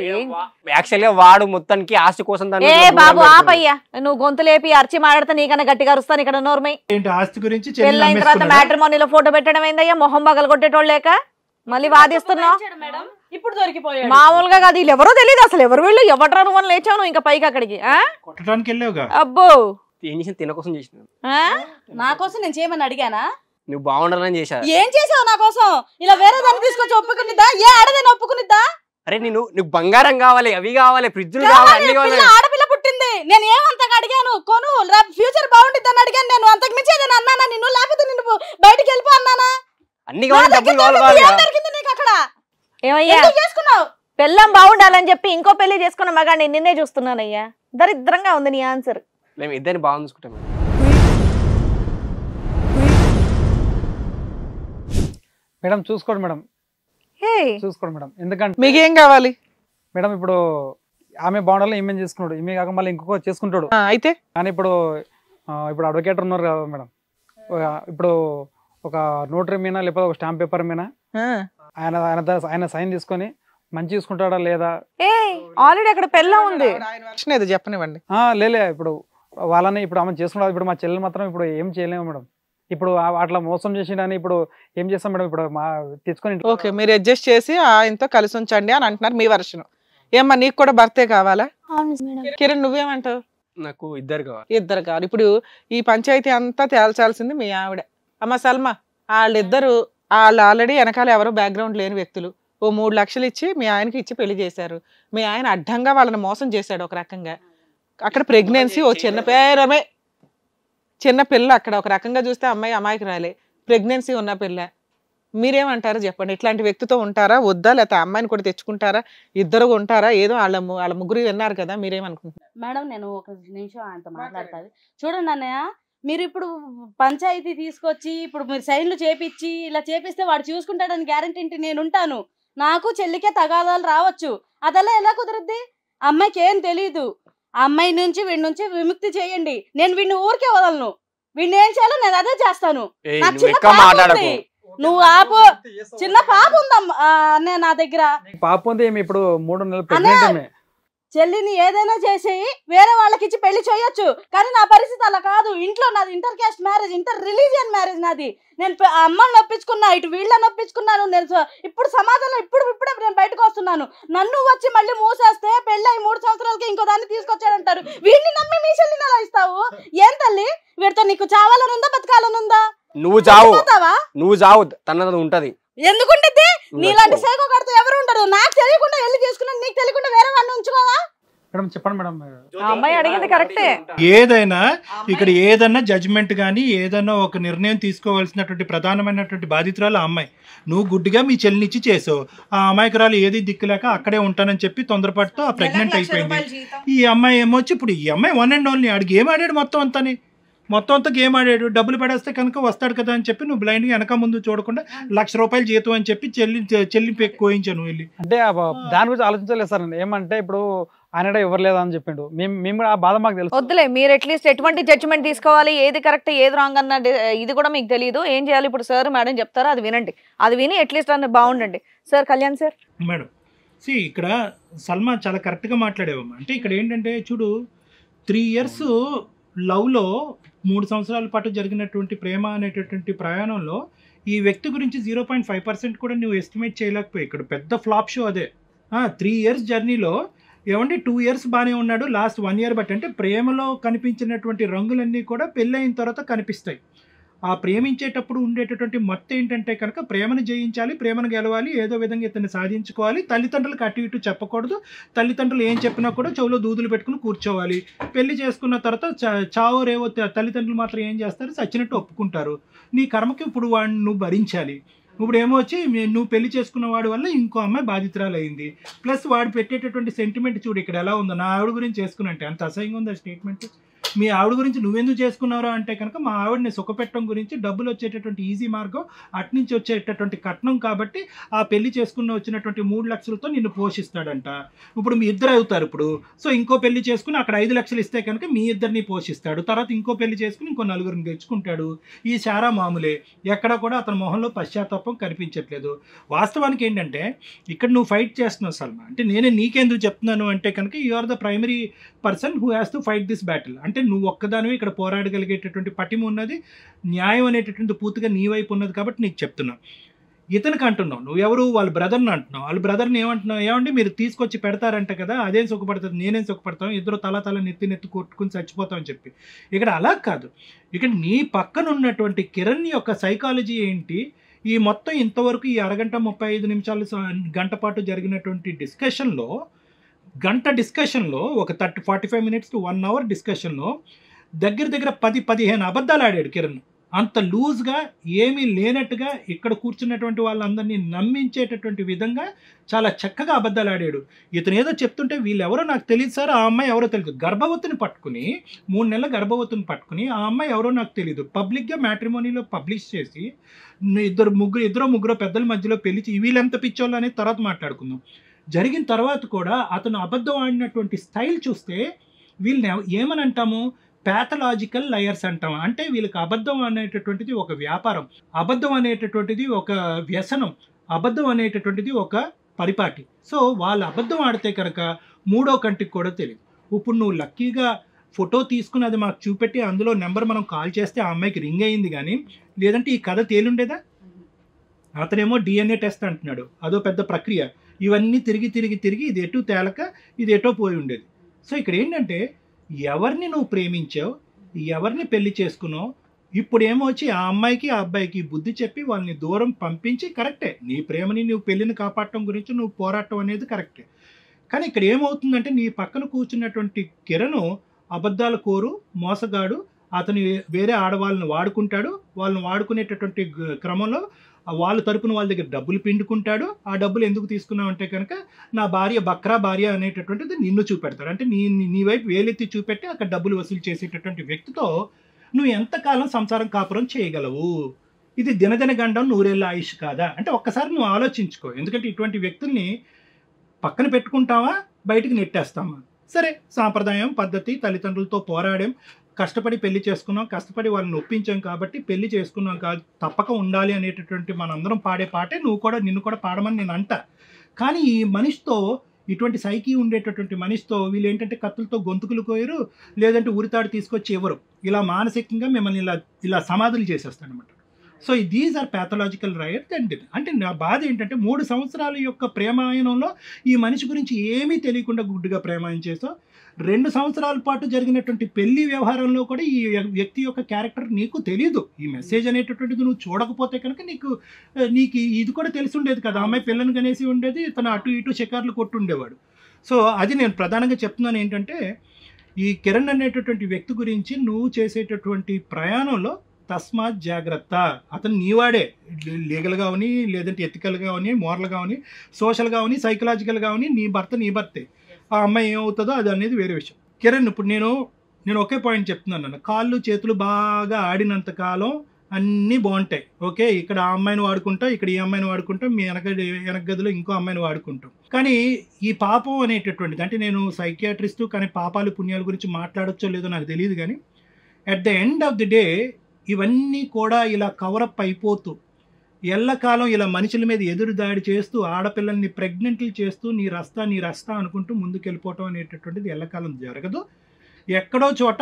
యాక్చువల్గా వాడు మొత్తానికి ఆస్తి కోసం. ఏ బాబు ఆపయ్యా, నువ్వు గొంతు లేపి అరిచి మాట్లాడితే నీకన్నా గట్టిగా అరుస్తాను ఇక్కడ. నోర్మై ఏంటి ఆస్తి గురించి? పెళ్ళైన తర్వాత మ్యాట్రిమోనీలో ఫోటో పెట్టడం ఏందయ్యా? మొహం పగలు కొట్టేటోళ్ళు లేక మళ్ళీ వాదిస్తున్నావు. ఇప్పుడు దొరికిపోయాడు. మామూలుగా కాదు, వీళ్ళు ఎవరో తెలియదు అసలు. ఎవరు వీళ్ళు? ఎవట్రా నువ్వు లేచావు నువ్వు ఇంకా పైకి అక్కడికి? కొట్టడానికి వెళ్ళావుగా. అబ్బో ఏం చేసిన తిన కోసం చేసిన. నా కోసం నేను చేయమని అడిగానా? నువ్వు బాగుండాలని చేశా. ఏం చేసావు నా కోసం? ఇలా వేరే దాన్ని తీసుకొచ్చి ఒప్పుకునిద్దా? ఏ ఆడదాన్ని ఒప్పుకునిద్దా? అరే నీకు బంగారం కావాలి, అవి కావాలి, ఫ్రిడ్జ్లు కావాలి, అన్ని కావాలి. ఆడపిల్ల పుట్టింది, నేను ఏమంతగా అడిగాను? కొను, ఫ్యూచర్ బాగుంటుంది అని అడిగాను నేను. అంతకు మించి ఏదైనా అన్నానా నిన్ను? లేకపోతే నిన్ను బయటికి వెళ్ళిపో అన్నానా? అన్ని కావాలి, డబ్బులు కావాలి. నీకు అక్కడ ఏమయ్యా చేసుకున్నావు? పెళ్ళం బాగుండాలని చెప్పి ఇంకో పెళ్లి చేసుకున్న మగాడిని నిన్నే చూస్తున్నానయ్యా. దరిద్రంగా ఉంది నీ ఆన్సర్. మేము ఇద్దరిని బాగా చూసుకుంటాం మేడం. మేడం చూసుకోండి మేడం, హే చూసుకోండి మేడం. ఎందుకంటే మీకేం కావాలి? మేడం ఇప్పుడు ఆమె బాగుండాలని ఈమె చేసుకున్నాడు, ఈమె కాక మళ్ళీ ఇంకొక చేసుకుంటాడు. అయితే కానీ ఇప్పుడు అడ్వకేట్ ఉన్నారు కదా మేడం, ఇప్పుడు ఒక నోటరీ మీద లేకపోతే ఒక స్టాంప్ పేపర్ మీద ఆయన సైన్ తీసుకొని మంచి చూసుకుంటాడా లేదా? ఏ ఆల్రెడీ అక్కడ పెళ్ళ ఉంది. ఏదో చెప్పనివ్వండి. లేలే ఇప్పుడు వాళ్ళని ఇప్పుడు ఆమె చేసుకుంటారు. ఇప్పుడు మా చెల్లెలు మాత్రం ఇప్పుడు ఏం చేయలేము మేడం. ఇప్పుడు అట్లా మోసం చేసిండని ఇప్పుడు ఏం చేస్తాం మేడం? ఇప్పుడు మా తెచ్చుకొని ఓకే, మీరు అడ్జస్ట్ చేసి ఆయనతో కలిసి ఉంచండి అని అంటున్నారు మీ వర్షన్. ఏమ్మా నీకు కూడా భర్తే కావాలా? అవును మేడం. కిరణ్ నువ్వేమంటావు? నాకు ఇద్దరు కావాలి. ఇద్దరు కావాలి. ఇప్పుడు ఈ పంచాయతీ అంతా తేల్చాల్సింది మీ ఆవిడ. అమ్మ సల్మా, వాళ్ళిద్దరు వాళ్ళు ఆల్రెడీ వెనకాల ఎవరో బ్యాక్గ్రౌండ్ లేని వ్యక్తులు. ఓ 3 లక్షలు ఇచ్చి మీ ఆయనకి ఇచ్చి పెళ్లి చేశారు. మీ ఆయన అడ్డంగా వాళ్ళని మోసం చేశాడు ఒక రకంగా. అక్కడ ప్రెగ్నెన్సీ ఓ చిన్న పిల్ల, అక్కడ ఒక రకంగా చూస్తే అమ్మాయి అమ్మాయికి రాలే, ప్రెగ్నెన్సీ ఉన్న పిల్ల. మీరేమంటారు చెప్పండి? ఇట్లాంటి వ్యక్తితో ఉంటారా వద్దా, లేకపోతే అమ్మాయిని కూడా తెచ్చుకుంటారా, ఇద్దరు ఉంటారా? ఏదో వాళ్ళ ముగ్గురు విన్నారు కదా, మీరేమనుకుంటున్నారు? మేడం నేను ఒక నిమిషం ఆయనతో మాట్లాడతాను. చూడండి అన్నయ్య, మీరు ఇప్పుడు పంచాయతీ తీసుకొచ్చి ఇప్పుడు మీరు సైన్లు చేపించి ఇలా చేపిస్తే వాడు చూసుకుంటాడని గ్యారంటీ ఏంటి? నేను ఉంటాను, నాకు చెల్లికే తగాదాలు రావచ్చు, అదలా ఎలా కుదురుద్ది? అమ్మాయికి ఏం తెలీదు. ఆ అమ్మాయి నుంచి వీడి నుంచి విముక్తి చేయండి. నేను వీడిని ఊరికే వదలను. వీడిని ఏం చేయాలో నేను అదే చేస్తాను. నాకు చిన్న పాప ఉంది, నువ్వు ఆపు. చిన్న పాప ఉందమ్మా అన్నయ్య నా దగ్గర. పాప ఉంది, ఇప్పుడు 3 నెలలు ప్రెగ్నెంట్. చెల్లిని ఏదైనా చేసేయి, వేరే వాళ్ళకి ఇచ్చి పెళ్లి చేయొచ్చు. కానీ నా పరిస్థితి అలా కాదు. ఇంట్లో నాది inter caste marriage, inter religion marriage నాది. నేను అమ్మని నొప్పించుకున్నా, ఇటు వీళ్ళని నొప్పించుకున్నాను. నేను ఇప్పుడు సమాజంలో ఇప్పుడే నేను బయటకు వస్తున్నాను. నన్ను వచ్చి మళ్ళీ మూసేస్తే పెళ్ళి 3 సంవత్సరాలకి ఇంకో దాన్ని తీసుకొచ్చాడంటారు. వీడిని నమ్మి మీ చెల్లిని అలా ఇస్తావు? ఏం తల్లి, వీడితో నీకు చావాలనుందా బతకాలనుందా? నువ్వు చావు తనది ఉంటది. ఎందుకుంటుంది? నీలాంటి సైకో కడితే ఎవరు ఉండరు. నాకు తెలియకుండా వెళ్ళి చేసుకున్నా, నీకు తెలియకుండా వేరే వాడిని ఉంచుకోవా? మేడం చెప్పండి మేడం. అమ్మాయి అడిగింది కరెక్టే. ఏదైనా ఇక్కడ ఏదన్నా జడ్జిమెంట్ కానీ ఏదన్నా ఒక నిర్ణయం తీసుకోవాల్సినటువంటి ప్రధానమైనటువంటి బాధితురాలు ఆ అమ్మాయి. నువ్వు గుడ్డిగా మీ చెల్లినిచ్చి చేసావు. ఆ అమాయకురాలు ఏది దిక్కులేక అక్కడే ఉంటానని చెప్పి తొందరపడుతూ ఆ ప్రెగ్నెంట్ అయిపోయింది. ఈ అమ్మాయి ఏమొచ్చి ఇప్పుడు ఈ అమ్మాయి 1 and only ఆడికి గేమ్ ఆడాడు, మొత్తం అంతా గేమ్ ఆడాడు. డబ్బులు పడేస్తే కనుక వస్తాడు కదా అని చెప్పి నువ్వు బ్లైండ్గా వెనక ముందు చూడకుండా ₹1,00,000 జీతం అని చెప్పి చెల్లి కోయించాను వెళ్ళి. అంటే దాని గురించి ఆలోచించలేదు సార్. ఏమంటే ఇప్పుడు ఆయన ఎవరు లేదా అని చెప్పిండు. మేము ఆ బాధ మాకు తెలుసు. వద్దులే, మీరు అట్లీస్ట్ ఎటువంటి జడ్జిమెంట్ తీసుకోవాలి, ఏది కరెక్ట్ ఏది రాంగ్ అన్న ఇది కూడా మీకు తెలియదు. ఏం చేయాలి ఇప్పుడు సార్ మేడం చెప్తారా, అది వినండి. అది విని అట్లీస్ట్ అన్న బాగుండండి. Sir Kalyan sir. మేడం ఇక్కడ సల్మా చాలా కరెక్ట్గా మాట్లాడేవమ్మా. అంటే ఇక్కడ ఏంటంటే చూడు, 3 years లవ్లో 3 సంవత్సరాల పాటు జరిగినటువంటి ప్రేమ అనేటటువంటి ప్రయాణంలో ఈ వ్యక్తి గురించి 0.5% కూడా నువ్వు ఎస్టిమేట్ చేయలేకపోయి. ఇక్కడ పెద్ద ఫ్లాప్ షో అదే. 3 years జర్నీలో ఏమంటే 2 years బాగానే ఉన్నాడు, లాస్ట్ 1 year బట్టి అంటే ప్రేమలో కనిపించినటువంటి రంగులన్నీ కూడా పెళ్ళైన తర్వాత కనిపిస్తాయి. ఆ ప్రేమించేటప్పుడు ఉండేటటువంటి మత్తు ఏంటంటే కనుక ప్రేమను జయించాలి, ప్రేమను గెలవాలి, ఏదో విధంగా ఇతన్ని సాధించుకోవాలి, తల్లిదండ్రులకు అటు ఇటు చెప్పకూడదు, తల్లిదండ్రులు ఏం చెప్పినా కూడా చెవులో దూదులు పెట్టుకుని కూర్చోవాలి. పెళ్లి చేసుకున్న తర్వాత చావో రేవో తల్లిదండ్రులు మాత్రం ఏం చేస్తారు, చచ్చినట్టు ఒప్పుకుంటారు. నీ కర్మకి ఇప్పుడు వాడిని నువ్వు భరించాలి. ఇప్పుడు ఏమో వచ్చి నువ్వు పెళ్లి చేసుకున్న వాడి వల్ల ఇంకో అమ్మాయి బాధితురాలు అయింది. ప్లస్ వాడు పెట్టేటటువంటి సెంటిమెంట్ చూడు ఇక్కడ ఎలా ఉందో. నా ఆవిడ గురించి చేసుకున్నట్టే అంత అసహ్యంగా ఉంది ఆ స్టేట్మెంట్. మీ ఆవిడ గురించి నువ్వెందుకు చేసుకున్నారా అంటే కనుక మా ఆవిడని సుఖపెట్టడం గురించి, డబ్బులు వచ్చేటటువంటి ఈజీ మార్గం, అట్నుంచి వచ్చేటటువంటి కట్నం కాబట్టి ఆ పెళ్లి చేసుకున్న వచ్చినటువంటి 3 లక్షలతో నిన్ను పోషిస్తాడంట. ఇప్పుడు మీ ఇద్దరు అవుతారు ఇప్పుడు. సో ఇంకో పెళ్లి చేసుకుని అక్కడ 5 లక్షలు ఇస్తే కనుక మీ ఇద్దరిని పోషిస్తాడు. తర్వాత ఇంకో పెళ్లి చేసుకుని ఇంకో 4గురిని తెచ్చుకుంటాడు. ఈ శారా మామూలే. ఎక్కడ కూడా అతని మొహంలో పశ్చాత్తాపం కనిపించట్లేదు. వాస్తవానికి ఏంటంటే ఇక్కడ నువ్వు ఫైట్ చేస్తున్నావు సల్మా. అంటే నేనే నీకెందుకు చెప్తున్నాను అంటే కనుక you are the primary person who has to fight this battle. అంటే నువ్వు ఒక్కదానివే ఇక్కడ పోరాడగలిగేటటువంటి పటిమ ఉన్నది, న్యాయం అనేటటువంటి పూర్తిగా నీ వైపు ఉన్నది కాబట్టి నీకు చెప్తున్నావు. ఇతనికి అంటున్నావు, నువ్వెవరు వాళ్ళ బ్రదర్ని అంటున్నావు. వాళ్ళ బ్రదర్ని ఏమంటున్నావు, ఏమంటే మీరు తీసుకొచ్చి పెడతారంట కదా, అదేం సుఖపడుతుంది, నేనేం సుఖపడతాను, ఇద్దరు తల నెత్తి కొట్టుకుని చచ్చిపోతామని చెప్పి. ఇక్కడ అలా కాదు. ఇక్కడ నీ పక్కన ఉన్నటువంటి కిరణ్ యొక్క సైకాలజీ ఏంటి, ఈ మొత్తం ఇంతవరకు ఈ అరగంట 35 నిమిషాలు గంట పాటు జరిగినటువంటి డిస్కషన్లో ఒక 45 minutes to 1 hour డిస్కషన్లో దగ్గర 10-15 అబద్ధాలు ఆడాడు కిరణ్. అంత లూజ్గా ఏమీ లేనట్టుగా ఇక్కడ కూర్చున్నటువంటి వాళ్ళందరినీ నమ్మించేటటువంటి విధంగా చాలా చక్కగా అబద్ధాలు ఆడాడు. ఇతను ఏదో చెప్తుంటే వీళ్ళెవరో నాకు తెలియదు సార్, ఆ అమ్మాయి ఎవరో తెలియదు, గర్భవతిని పట్టుకుని 3 నెలల గర్భవతిని పట్టుకుని ఆ అమ్మాయి ఎవరో నాకు తెలియదు పబ్లిక్గా మ్యాట్రిమోనీలో పబ్లిష్ చేసి ఇద్దరు ముగ్గురు పెద్దల మధ్యలో పెళ్లి వీళ్ళెంత పిచ్చోళ్ళు అనేది తర్వాత మాట్లాడుకుందాం. జరిగిన తర్వాత కూడా అతను అబద్ధం ఆడినటువంటి స్టైల్ చూస్తే వీళ్ళని ఏమని అంటాము, ప్యాథలాజికల్ లయర్స్ అంటాం. అంటే వీళ్ళకి అబద్ధం అనేటటువంటిది ఒక వ్యాపారం, అబద్ధం అనేటటువంటిది ఒక వ్యసనం, అబద్ధం అనేటటువంటిది ఒక పరిపాటి. సో వాళ్ళు అబద్ధం ఆడితే కనుక మూడో కంటికి కూడా తెలియదు. ఇప్పుడు నువ్వు లక్కీగా ఫోటో తీసుకుని అది మాకు చూపెట్టి అందులో నెంబర్ మనం కాల్ చేస్తే ఆ అమ్మాయికి రింగ్ అయింది, కానీ లేదంటే ఈ కథ తేలుండేదా? అతనేమో DNA టెస్ట్ అంటున్నాడు, అదో పెద్ద ప్రక్రియ. ఇవన్నీ తిరిగి ఇది ఎటు తేలక ఇది ఎటో పోయి ఉండేది. సో ఇక్కడ ఏంటంటే ఎవరిని నువ్వు ప్రేమించావు, ఎవరిని పెళ్లి చేసుకున్నావు, ఇప్పుడు ఏమొచ్చి ఆ అమ్మాయికి ఆ అబ్బాయికి బుద్ధి చెప్పి వాళ్ళని దూరం పంపించి, కరెక్టే నీ ప్రేమని నువ్వు పెళ్లిని కాపాడటం గురించి నువ్వు పోరాటం అనేది కరెక్టే. కానీ ఇక్కడ ఏమవుతుందంటే నీ పక్కన కూర్చున్నటువంటి కిరణ్ అబద్ధాల కోరు, మోసగాడు, అతను వేరే ఆడవాళ్ళని వాడుకుంటాడు. వాళ్ళని వాడుకునేటటువంటి క్రమంలో వాళ్ళ తరపున వాళ్ళ దగ్గర డబ్బులు పిండుకుంటాడు. ఆ డబ్బులు ఎందుకు తీసుకున్నావు అంటే కనుక నా భార్య బక్రా భార్య అనేటటువంటిది నిన్ను చూపెడతాడు. అంటే నీ వైపు వేలెత్తి చూపెట్టి అక్కడ డబ్బులు వసూలు చేసేటటువంటి వ్యక్తితో నువ్వు ఎంతకాలం సంసారం కాపురం చేయగలవు? ఇది దినదిన గండం నూరేళ్ళ ఆయుష్ కాదా? అంటే ఒక్కసారి నువ్వు ఆలోచించుకో. ఎందుకంటే ఇటువంటి వ్యక్తుల్ని పక్కన పెట్టుకుంటావా, బయటికి నెట్టేస్తామా? సరే, సాంప్రదాయం పద్ధతి, తల్లిదండ్రులతో పోరాడాం, కష్టపడి పెళ్లి చేసుకున్నాం, కష్టపడి వాళ్ళని ఒప్పించాం కాబట్టి పెళ్లి చేసుకున్నాం కాదు, తప్పక ఉండాలి అనేటటువంటి మనందరం పాడే పాటే నిన్ను కూడా పాడమని నేను అంట. కానీ ఈ మనిషితో, ఇటువంటి సైకి ఉండేటటువంటి మనిషితో వీళ్ళు ఏంటంటే కత్తులతో గొంతుకులు కోయరు, లేదంటే ఉరితాడు తీసుకొచ్చి ఎవరు ఇలా మానసికంగా మిమ్మల్ని ఇలా సమాధులు చేసేస్తారనమాట. So these are pathological right. అంటే నా బాధ ఏంటంటే 3 సంవత్సరాల యొక్క ప్రేమాయణంలో ఈ మనిషి గురించి ఏమీ తెలియకుండా గుడ్డుగా ప్రేమాయణం చేసావు. 2 సంవత్సరాల పాటు జరిగినటువంటి పెళ్లి వ్యవహారంలో కూడా ఈ వ్యక్తి యొక్క క్యారెక్టర్ నీకు తెలియదు. ఈ మెసేజ్ అనేటటువంటిది నువ్వు చూడకపోతే కనుక నీకు ఇది కూడా తెలిసి ఉండేది కదా. అమ్మాయి పిల్లని కనేసి ఉండేది, తను అటు ఇటు షికార్లు కొట్టుండేవాడు. సో అది నేను ప్రధానంగా చెప్తున్నాను ఏంటంటే, ఈ కిరణ్ అనేటటువంటి వ్యక్తి గురించి నువ్వు చేసేటటువంటి ప్రయాణంలో తస్మాత్ జాగ్రత్త. అతను నీవాడే, లీగల్గా అవని, లేదంటే ఎథికల్గా అవని, మోరల్గా అవని, సోషల్గా అవని, సైకలాజికల్గా అవని, నీ భర్తే. ఆ అమ్మాయి ఏమవుతుందో అది అనేది వేరే విషయం. కిరణ్, ఇప్పుడు నేను ఒకే పాయింట్ చెప్తున్నాను. కాళ్ళు చేతులు బాగా ఆడినంత కాలం అన్నీ బాగుంటాయి. ఓకే, ఇక్కడ ఆ అమ్మాయిని వాడుకుంటాం, ఇక్కడ ఈ అమ్మాయిని వాడుకుంటాం, మీ వెనక గదిలో ఇంకో అమ్మాయిని వాడుకుంటాం. కానీ ఈ పాపం అనేటటువంటిది, అంటే నేను సైకియాట్రిస్టు, కానీ పాపాలు పుణ్యాల గురించి మాట్లాడచ్చో లేదో నాకు తెలియదు, కానీ at the end of the day ఇవన్నీ కూడా ఇలా కవరప్ అయిపోతూ ఎల్లకాలం ఇలా మనుషుల మీద ఎదురు దాడి చేస్తూ, ఆడపిల్లల్ని ప్రెగ్నెంట్లు చేస్తూ నీ రస్తా అనుకుంటూ ముందుకెళ్ళిపోవటం అనేటటువంటిది ఎల్లకాలం జరగదు. ఎక్కడో చోట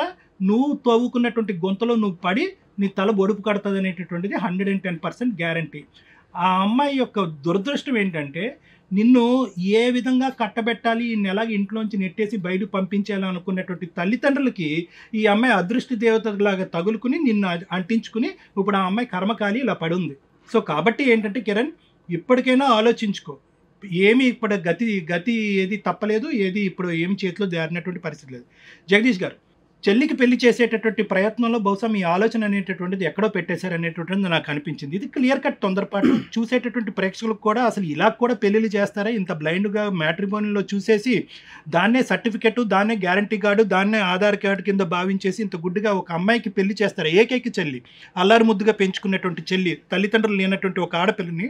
నువ్వు తవ్వుకున్నటువంటి గొంతలో నువ్వు పడి నీ తల బొడుపు కడుతుంది అనేటటువంటిది 110% గ్యారంటీ. ఆ అమ్మాయి యొక్క దురదృష్టం ఏంటంటే, నిన్ను ఏ విధంగా కట్టబెట్టాలి, ఈ నెల ఇంట్లోంచి నెట్టేసి బయటకు పంపించాలి అనుకున్నటువంటి తల్లిదండ్రులకి ఈ అమ్మాయి అదృష్టి దేవతలాగా తగులుకుని నిన్ను అంటించుకుని ఇప్పుడు ఆ అమ్మాయి కర్మకాలి ఇలా పడుంది. సో కాబట్టి ఏంటంటే కిరణ్, ఇప్పటికైనా ఆలోచించుకో. ఏమి ఇప్పుడు గతి ఏది తప్పలేదు, ఏది ఇప్పుడు ఏమి చేతిలో దారినటువంటి పరిస్థితి లేదు. జగదీష్ గారు, చెల్లికి పెళ్లి చేసేటటువంటి ప్రయత్నంలో బహుశా మీ ఆలోచన అనేటటువంటిది ఎక్కడో పెట్టేశారు అనేటటువంటిది నాకు అనిపించింది. ఇది క్లియర్ కట్ తొందరపాటు. చూసేటటువంటి ప్రేక్షకులకు కూడా అసలు ఇలా కూడా పెళ్లిళ్ళు చేస్తారా, ఇంత బ్లైండ్గా మ్యాట్రిమోనీలో చూసేసి దాన్నే సర్టిఫికెట్, దాన్నే గ్యారంటీ కార్డు, దాన్నే ఆధార్ కార్డు కింద భావించేసి ఇంత గుడ్డిగా ఒక అమ్మాయికి పెళ్లి చేస్తారా? ఏకైక చెల్లి, అల్లారు ముద్దుగా పెంచుకున్నటువంటి చెల్లి, తల్లిదండ్రులు లేనటువంటి ఒక ఆడపిల్లని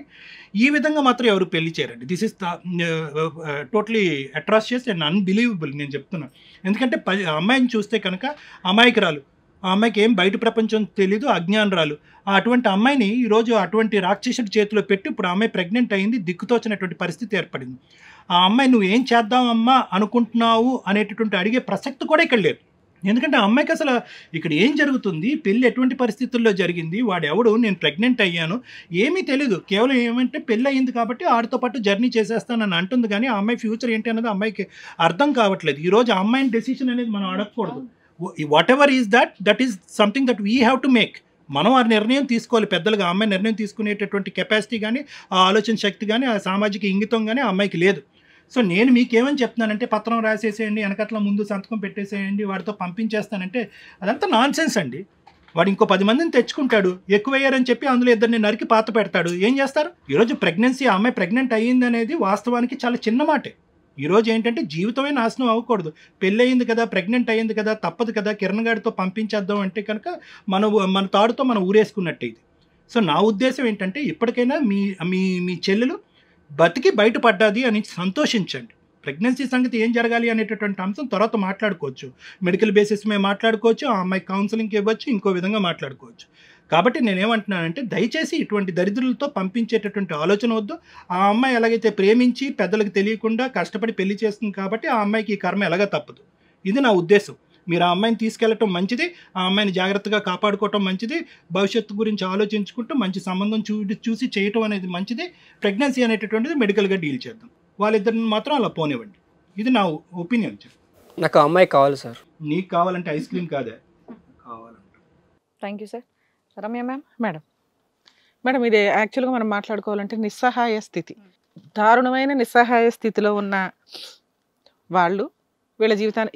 ఈ విధంగా మాత్రం ఎవరు పెళ్లి చేయరండి. This is totally atrocious and unbelievable నేను చెప్తున్నాను. ఎందుకంటే అమ్మాయిని చూస్తే కనుక అమాయకురాలు, ఆ అమ్మాయికి ఏం బయట ప్రపంచం తెలీదు, అజ్ఞానరాలు. అటువంటి అమ్మాయిని ఈరోజు అటువంటి రాక్షసుడి చేతిలో పెట్టి ఇప్పుడు ఆ అమ్మాయి ప్రెగ్నెంట్ అయింది, దిక్కుతోచినటువంటి పరిస్థితి ఏర్పడింది. ఆ అమ్మాయి నువ్వు ఏం చేద్దామమ్మా అనుకుంటున్నావు అనేటటువంటి అడిగే ప్రసక్తి కూడా ఇక్కడ లేదు. ఎందుకంటే ఆ అమ్మాయికి అసలు ఇక్కడ ఏం జరుగుతుంది, పెళ్ళి ఎటువంటి పరిస్థితుల్లో జరిగింది, వాడెవడు, నేను ప్రెగ్నెంట్ అయ్యాను, ఏమీ తెలీదు. కేవలం ఏమంటే పెళ్ళి అయ్యింది కాబట్టి ఆడితో పాటు జర్నీ చేసేస్తానని అంటుంది, కానీ ఆ అమ్మాయి ఫ్యూచర్ ఏంటి అన్నది అమ్మాయికి అర్థం కావట్లేదు. ఈరోజు ఆ అమ్మాయిని డెసిషన్ అనేది మనం అడగకూడదు. What ever is that is something that we have to make. మనం ఆ నిర్ణయం తీసుకోవాలి పెద్దలుగా. ఆ అమ్మాయి నిర్ణయం తీసుకునేటటువంటి కెపాసిటీ కానీ, ఆ ఆలోచన శక్తి కానీ, ఆ సామాజిక ఇంగితం కానీ ఆ అమ్మాయికి లేదు. సో నేను మీకేమని చెప్తున్నానంటే, పత్రం రాసేసేయండి, వెనకట్ల ముందు సంతకం పెట్టేసేయండి, వాడితో పంపించేస్తానంటే అదంతా నాన్ సెన్స్ అండి. వాడు ఇంకో 10 మందిని తెచ్చుకుంటాడు, ఎక్కువయ్యారని చెప్పి అందులో ఇద్దరిని నరికి పాత పెడతాడు. ఏం చేస్తారు? ఈరోజు ప్రెగ్నెన్సీ, ఆ అమ్మాయి ప్రెగ్నెంట్ అయ్యింది అనేది వాస్తవానికి చాలా చిన్న మాటే. ఈరోజు ఏంటంటే జీవితమే నాశనం అవ్వకూడదు. పెళ్ళి అయింది కదా, ప్రెగ్నెంట్ అయ్యింది కదా, తప్పదు కదా, కిరణ్ గాడితో పంపించేద్దాం అంటే కనుక మన తాడుతో మనం ఊరేసుకున్నట్టే ఇది. సో నా ఉద్దేశం ఏంటంటే ఇప్పటికైనా మీ మీ మీ చెల్లెలు బతికి బయటపడ్డాది అని సంతోషించండి. ప్రెగ్నెన్సీ సంగతి ఏం జరగాలి అనేటటువంటి అంశం తర్వాత మాట్లాడుకోవచ్చు, మెడికల్ బేసిస్ మీద మాట్లాడుకోవచ్చు, ఆ అమ్మాయి కౌన్సిలింగ్కి ఇవ్వచ్చు, ఇంకో విధంగా మాట్లాడుకోవచ్చు. కాబట్టి నేనేమంటున్నానంటే దయచేసి ఇటువంటి దరిద్రులతో పంపించేటటువంటి ఆలోచన వద్దు. ఆ అమ్మాయి ఎలాగైతే ప్రేమించి పెద్దలకు తెలియకుండా కష్టపడి పెళ్లి చేస్తుంది కాబట్టి ఆ అమ్మాయికి ఈ కర్మ ఎలాగా తప్పదు. ఇది నా ఉద్దేశం. మీరు ఆ అమ్మాయిని తీసుకెళ్ళటం మంచిది, ఆ అమ్మాయిని జాగ్రత్తగా కాపాడుకోవటం మంచిది, భవిష్యత్తు గురించి ఆలోచించుకుంటూ మంచి సంబంధం చూసి చేయటం అనేది మంచిది. ప్రెగ్నెన్సీ అనేటటువంటిది మెడికల్గా డీల్ చేద్దాం. వాళ్ళిద్దరిని మాత్రం అలా పోనివ్వండి. ఇది నా ఒపీనియన్. నాకు ఆ అమ్మాయి కావాలి సార్. నీకు కావాలంటే ఐస్ క్రీమ్ కాదే కావాలంటే. Thank you sir. Ramya ma'am. Madam ఇది యాక్చువల్గా మనం మాట్లాడుకోవాలంటే నిస్సహాయ స్థితి, దారుణమైన నిస్సహాయ స్థితిలో ఉన్న వాళ్ళు